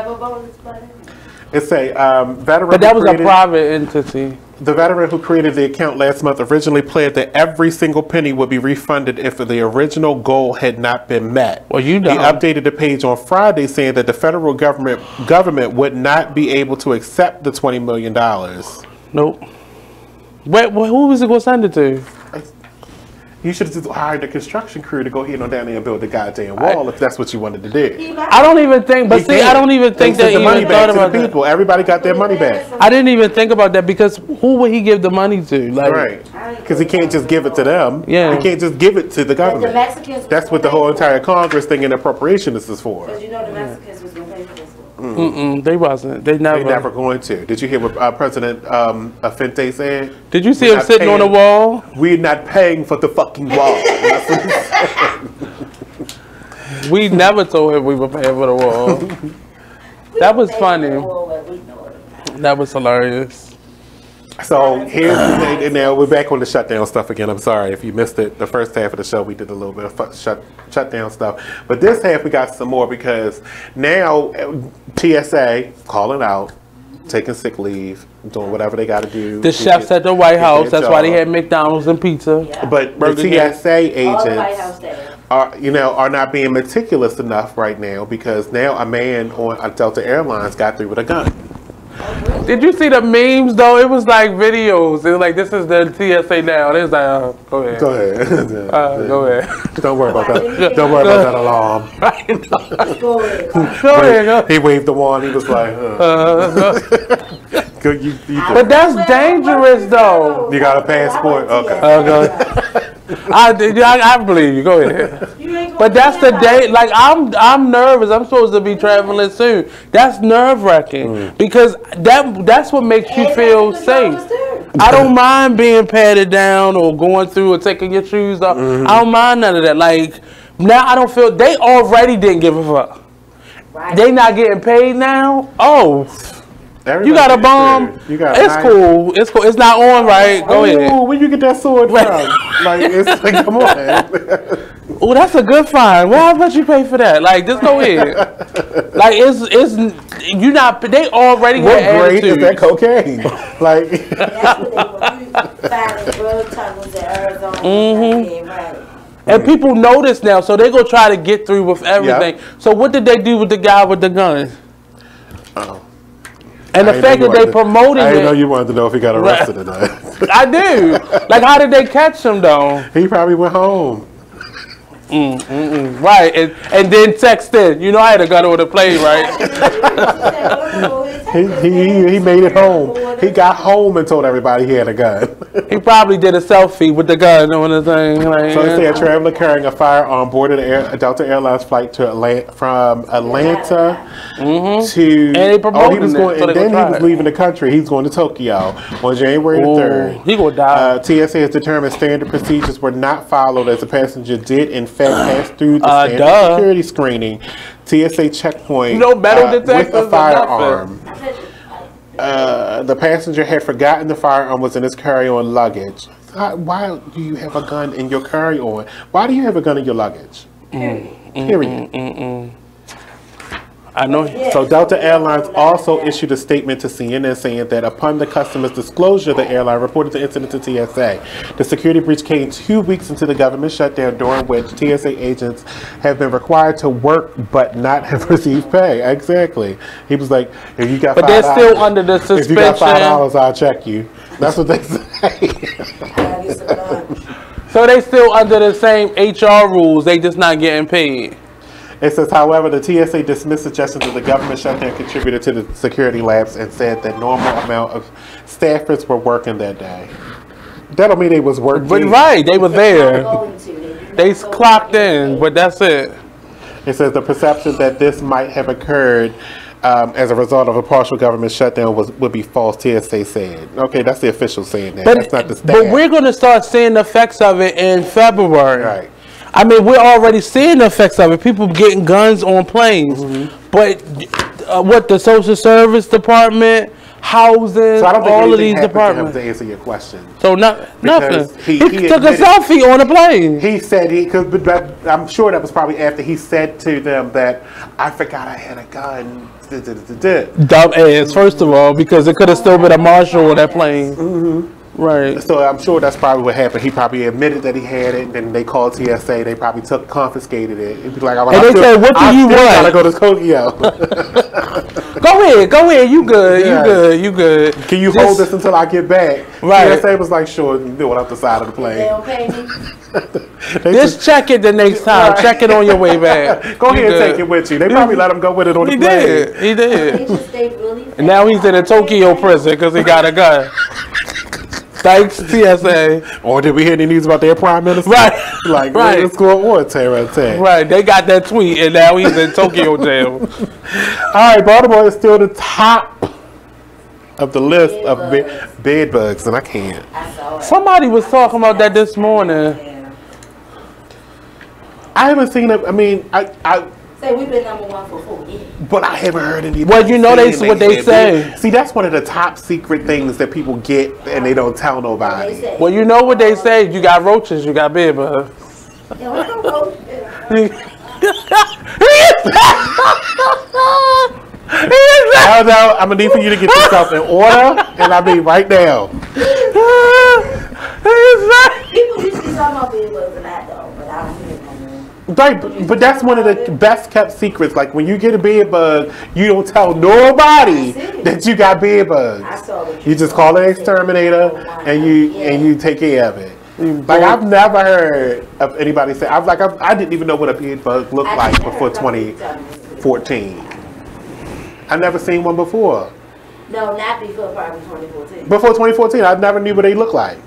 It's a veteran. But that was a private entity. The veteran who created the account last month originally pledged that every single penny would be refunded if the original goal had not been met. Well, you know. He updated the page on Friday saying that the federal government would not be able to accept the $20 million. Nope. Who was it going to send it to? You should have just hired the construction crew to go ahead on down there and build the goddamn wall if that's what you wanted to do. I don't even think, but see, I don't even think that the money even back thought to about the people. that. Everybody got their money back. I didn't even think about that because who would he give the money to? Like, right. Because he can't just give it to them. Yeah. He can't just give it to the government. That's what the whole entire Congress thing and appropriation is for. Because you know the Mexicans was going to pay for this one. They wasn't. They never going to. Did you hear what President Fente said? Did you see him sitting on the wall? We're not paying for the fucking wall. That's what he said. We never told him we were paying for the wall. That was funny. That was hilarious. So here's now we're back on the shutdown stuff again. I'm sorry if you missed it. The first half of the show we did a little bit of shutdown stuff, but this half we got some more because now TSA calling out, taking sick leave, doing whatever they got to do. The chefs at the White House. That's why they had McDonald's and pizza. Yeah. But the TSA agents are not being meticulous enough right now because now a man on Delta Airlines got through with a gun. Did you see the memes though? It was like videos. It was like, this is the TSA now. It was like, go ahead. Go ahead. Go ahead. Don't worry about that. Don't worry about that alarm. Go ahead. Go ahead. He waved the wand. He was like, But that's dangerous though. You got a passport? Okay. I believe you. Go ahead. But that's the day. Like I'm nervous. I'm supposed to be traveling soon. That's nerve-wracking because that's what makes you feel safe. I don't mind being patted down or going through or taking your shoes off. I don't mind none of that. Like now, I don't feel they already didn't give a fuck. Right. They not getting paid now. Oh. Everybody, you got a bomb. It's cool. It's cool. It's not on right. Go ahead. Where you get that sword from? Like, it's like, come on. Oh, that's a good find. Well, how much you pay for that? Like, just go ahead. Like, it's you not. They already what had grade attitude. is that cocaine? Like, That's what they find drug tunnels in Arizona. Right. And people notice now, so they gonna try to get through with everything. Yep. So what did they do with the guy with the gun? Oh. And the fact that they promoted it. I didn't know you wanted to know if he got arrested or not. I do. Like, how did they catch him though? He probably went home. Right, and then texted. You know, I had a gun on the plane, right? he made it home. He got home and told everybody he had a gun. He probably did a selfie with the gun on the thing. Like, so they say a traveler carrying a firearm boarded a Delta Airlines flight to from Atlanta to. And they promoted he was going, and then he was leaving the country. He's going to Tokyo on January the 3rd. He gonna die. TSA has determined standard procedures were not followed as the passenger did in fact pass through the standard security screening. TSA checkpoint metal with detectors a firearm. The passenger had forgotten the firearm was in his carry-on luggage. Why do you have a gun in your carry-on? Why do you have a gun in your luggage? Period. I know. So Delta Airlines also issued a statement to CNN saying that upon the customer's disclosure, the airline reported the incident to TSA. The security breach came 2 weeks into the government shutdown, during which TSA agents have been required to work but not have received pay. Exactly. He was like, if you got $5, but they're still under the suspension. If you got $5, I'll check you. That's what they say. So they still under the same HR rules. They just not getting paid. It says, however, the TSA dismissed suggestions that the government shutdown contributed to the security lapse and said that normal amount of staffers were working that day. That don't mean they was working. But right, they were there. They clocked in, but that's it. It says the perception that this might have occurred as a result of a partial government shutdown would be false, TSA said. Okay, that's the official saying that. That's not the staff. But we're going to start seeing the effects of it in February. Right. I mean, we're already seeing the effects of it. People getting guns on planes. But what the Social Service Department, housing, so I don't think all of these departments. To answer your question. So nothing. He took a admitted, selfie on a plane. He said but I'm sure that was probably after he said to them that I forgot I had a gun. Dumb ass, first of all, because it could have still been a marshal on that plane. Right. So I'm sure that's probably what happened. He probably admitted that he had it, and then they called TSA. They probably confiscated it. It'd be like, and they said, "What do you want?" I gotta go to Tokyo. Go ahead. You good? You good? Can you hold this until I get back? Right. TSA was like, "Sure, you can do it off the side of the plane." They don't pay me. Just check it the next time. Right. Check it on your way back. Go ahead and take it with you. They probably let him go with it on the plane. He did. They just stay really And now he's in a Tokyo prison because he got a gun. Thanks, TSA. Or did we hear any news about their prime minister? Right. Like, right. What's going on, terror attack? Right. They got that tweet, and now he's in Tokyo jail. All right, Baltimore is still the top of the list of bed bugs, and I can't. Somebody was talking about that this morning. I haven't seen it. I mean, I say we've been number 1 for 4 years. But I haven't heard anybody. Well, you know what they say. See, that's one of the top secret things that people get and they don't tell nobody. Well, you know what they say. You got roaches, you got bed bugs. I'm gonna need for you to get yourself in order, and I mean right now. People used to talk about bed bugs and that though, but I don't hear it no more. Right, but that's one of the best kept secrets. Like when you get a bed bug, you don't tell nobody that you got bed bugs. You just call an exterminator and you take care of it. Like I've never heard of anybody say I didn't even know what a bed bug looked like before 2014. I've never seen one before. No, not before probably 2014. Before 2014, I never knew what they looked like.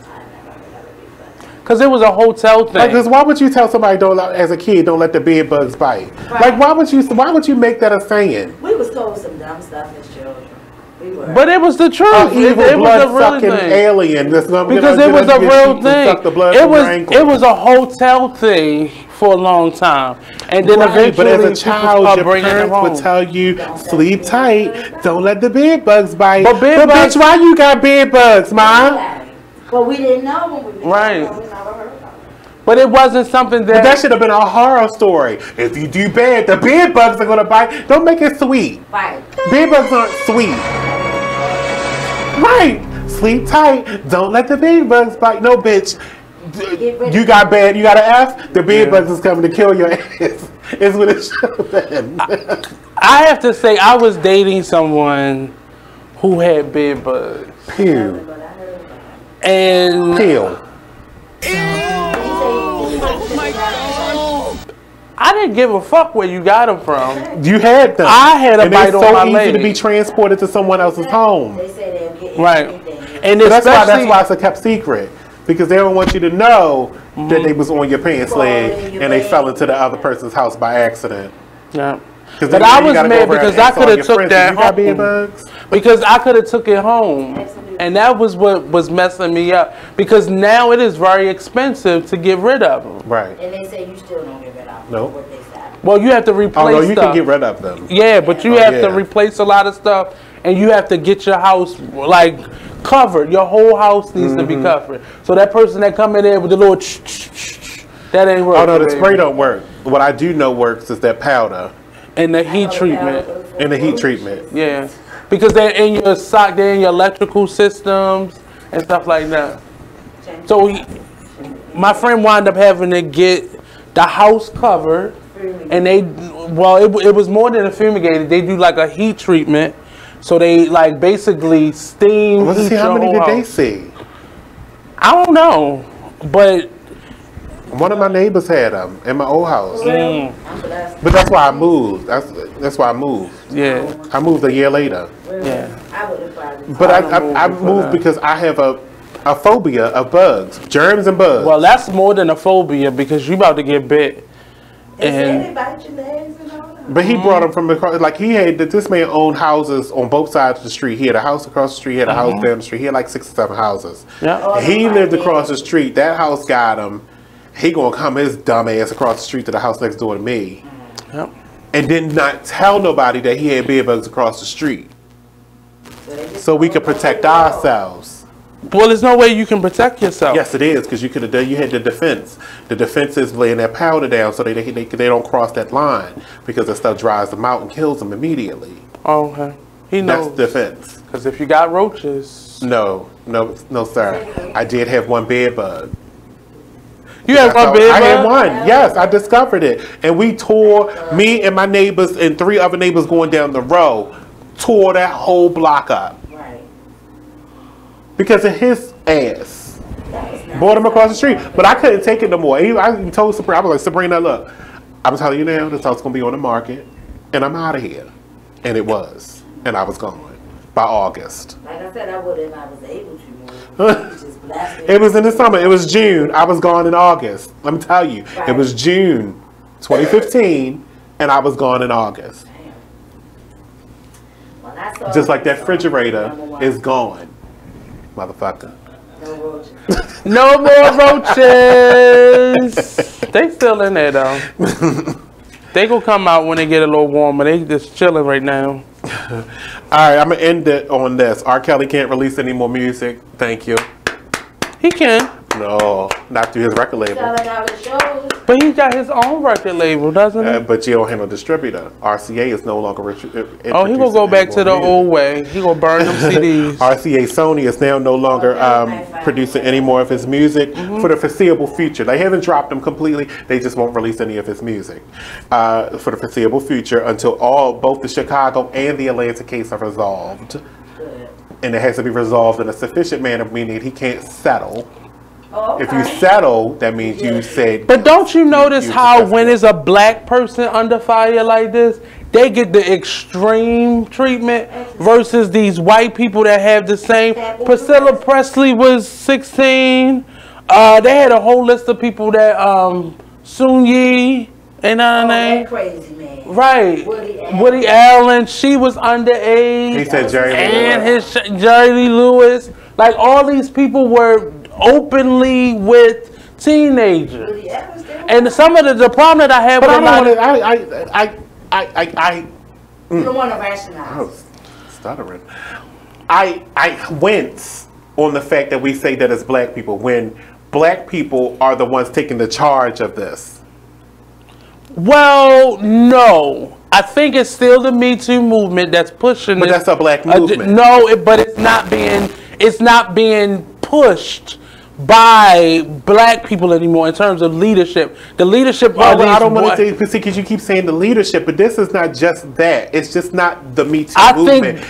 Because it was a hotel thing. Like, why would you tell somebody as a kid don't let the bed bugs bite? Right. Like, why would you make that a saying? We was told some dumb stuff as children. We were. But it was the truth. It was a real thing. Alien. Because it was a real thing. It was a hotel thing for a long time, and then eventually, but as a child, your parents would tell you, "Sleep tight, don't let the bed bugs bite." But bitch, why you got bed bugs, Mom? Well, we didn't know when we were right. We never heard of it. But it wasn't something that... But that should have been a horror story. If you do bad, the bed bugs are going to bite. Don't make it sweet. Right. Bed bugs aren't sweet. Right. Sleep tight. Don't let the bed bugs bite. No, bitch. You got bad. You got an F. The bed bugs is coming to kill your ass. Is what it should have been. I have to say, I was dating someone who had bed bugs. Pew. And... Pew. I didn't give a fuck where you got them from. You had them. I had a bite on my leg. It's so easy to be transported to someone else's home. Right. And so that's why it's a kept secret. Because they don't want you to know that they was on your pants leg and they fell into the other person's house by accident. Yeah. But I was mad because I could have took that home. Because I could have took it home. And that was what was messing me up. Because now it is very expensive to get rid of them. Right. And they say you still don't get rid of them. Nope. Well, you have to replace stuff. Oh, no, you can get rid of them. Yeah, but you have to replace a lot of stuff. And you have to get your house, like, covered. Your whole house needs to be covered. So that person that come in there with the little that ain't working. Oh, no, the spray don't work. What I do know works is that powder. And the heat treatment. And the heat treatment. Yeah. Because they're in your they're in your electrical systems and stuff like that. So my friend wound up having to get the house covered, and it was more than a fumigated. They do like a heat treatment, so they like basically steam. Let's see how many did they see? I don't know, but one of my neighbors had them in my old house. But that's why I moved. That's why I moved. Yeah, I moved a year later. Yeah, but I moved because I have a phobia of bugs, germs and bugs. Well, that's more than a phobia because you about to get bit. And but he brought them from across. Like this man owned houses on both sides of the street. He had a house across the street. He had a house down the street. He had like 6 or 7 houses. Yeah, he lived across the street. That house got him. He gonna come his dumb ass across the street to the house next door to me. Yep. And did not tell nobody that he had bed bugs across the street. So we could protect ourselves. Well, there's no way you can protect yourself. Yes, it is, because you could have done. You had the defense. The defense is laying that powder down so they don't cross that line because that stuff dries them out and kills them immediately. Oh, okay. He knows. That's defense. Because if you got roaches. No, sir. I did have one bed bug. You had one bed bug? I had one. Yes, I discovered it, and we tore. Me and my neighbors and 3 other neighbors going down the road tore that whole block up. Because of his ass. Brought him across the street. But I couldn't take it no more. I told Sabrina, I was like, Sabrina, look, I'm telling you now, this house is going to be on the market, and I'm out of here. And it was. And I was gone by August. Like I said, I would if I was able to. It was in the summer. It was June. I was gone in August. Let me tell you. It was June 2015, and I was gone in August. Just like that refrigerator is gone. Motherfucker. No more roaches. They still in there though. They gonna come out when they get a little warmer. They just chilling right now. Alright, I'm gonna end it on this. R. Kelly can't release any more music. Thank you. He can. No, not through his record label. But he got his own record label, doesn't he? But you don't have no distributor. RCA is no longer. He gonna go back to the old way. He gonna burn them CDs. RCA Sony is now no longer producing any more of his music for the foreseeable future. They haven't dropped him completely. They just won't release any of his music for the foreseeable future until both the Chicago and the Atlanta case are resolved. And it has to be resolved in a sufficient manner, meaning he can't settle. If you settle, that means you said. But don't you notice how when it's a black person under fire like this, they get the extreme treatment versus these white people that have the same. Priscilla Presley was 16. They had a whole list of people that Soon Yi, ain't that her name? Crazy man. Right. Woody Allen, she was underage. He said Jerry Lee and Jerry Lee Lewis. Like all these people were openly with teenagers. And some of the problem that I have with you don't want to rationalize. I was stuttering. I wince on the fact that we say that as black people when black people are the ones taking the charge of this. Well, no. I think it's still the Me Too movement that's pushing. But that's a black movement. But it's not being pushed by black people anymore in terms of leadership. The leadership. Well, I don't want to say because you keep saying the leadership, but this is not just that. It's just not the Me Too movement.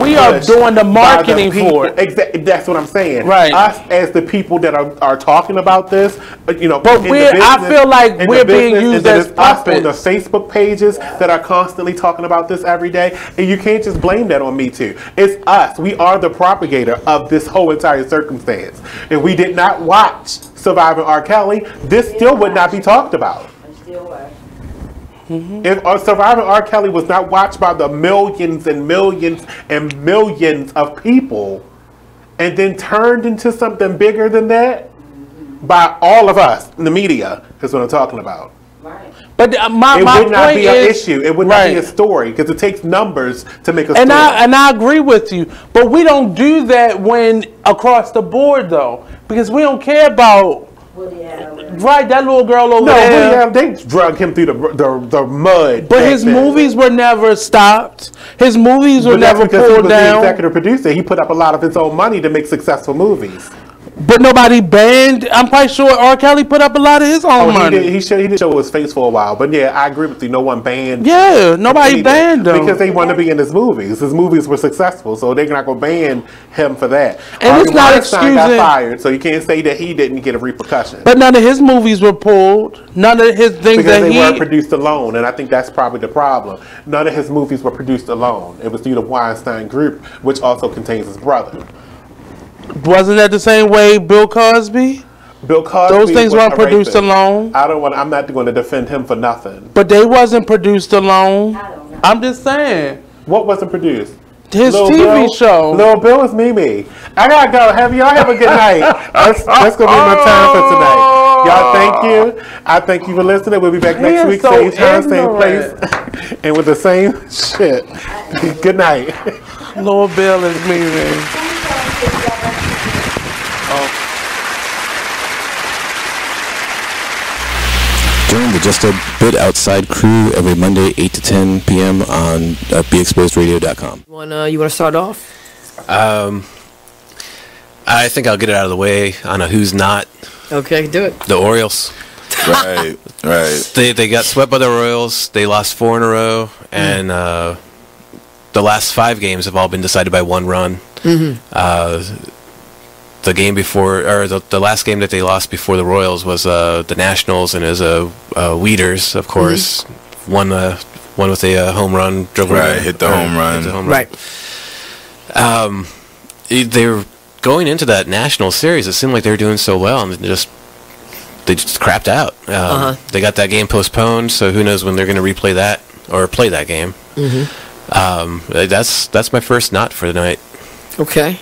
We are doing the marketing for it. Exactly. That's what I'm saying. Right. Us as the people that are talking about this, you know. But I feel like we're being used as puppets. On the Facebook pages that are constantly talking about this every day, and you can't just blame that on Me Too. It's us. We are the propagator of this whole entire circumstance. If we did not watch Surviving R. Kelly, this still would not be talked about. If Surviving R. Kelly was not watched by the millions and millions and millions of people and then turned into something bigger than that by all of us in the media, is what I'm talking about. But it would not be an issue. It would not be a story because it takes numbers to make a story. And I agree with you. But we don't do that when across the board, though, because we don't care about. Right, that little girl over there. They drug him through the mud. But his movies were never stopped. His movies were never pulled down. The executive producer, he put up a lot of his own money to make successful movies. But nobody banned. I'm quite sure R. Kelly put up a lot of his own money. He did show his face for a while. But yeah, I agree with you. No one banned. Yeah, nobody banned him because they wanted to be in his movies. His movies were successful, so they're not going to ban him for that. And it's not excusing. Got fired, so you can't say that he didn't get a repercussion. But none of his movies were pulled. None of his things because they weren't produced alone, and I think that's probably the problem. None of his movies were produced alone. It was through the Weinstein Group, which also contains his brother. Wasn't that the same way Bill Cosby? Bill Cosby. Those things weren't produced alone. I'm not going to defend him for nothing. But they wasn't produced alone. I'm just saying. What wasn't produced? His TV show. Lil Bill is Mimi. I gotta go. Y'all have a good night. That's gonna be my time for tonight. Y'all, thank you. I thank you for listening. We'll be back next week, same time, same place, and with the same shit. Good night. Lil Bill is Mimi. Join the Just a Bit Outside crew every Monday, 8 to 10 p.m. on BeExposedRadio.com. You want to start off? I think I'll get it out of the way on a who's not. Okay, do it. The Orioles. Right. They got swept by the Royals. They lost 4 in a row, and the last 5 games have all been decided by 1 run. The game before, or the last game that they lost before the Royals was the Nationals, and it was Weeders, of course, won with a home run. Hit the home run. Right. They were going into that National Series. It seemed like they were doing so well, and they just crapped out. They got that game postponed, so who knows when they're going to replay that or play that game. That's my first not for the night. Okay.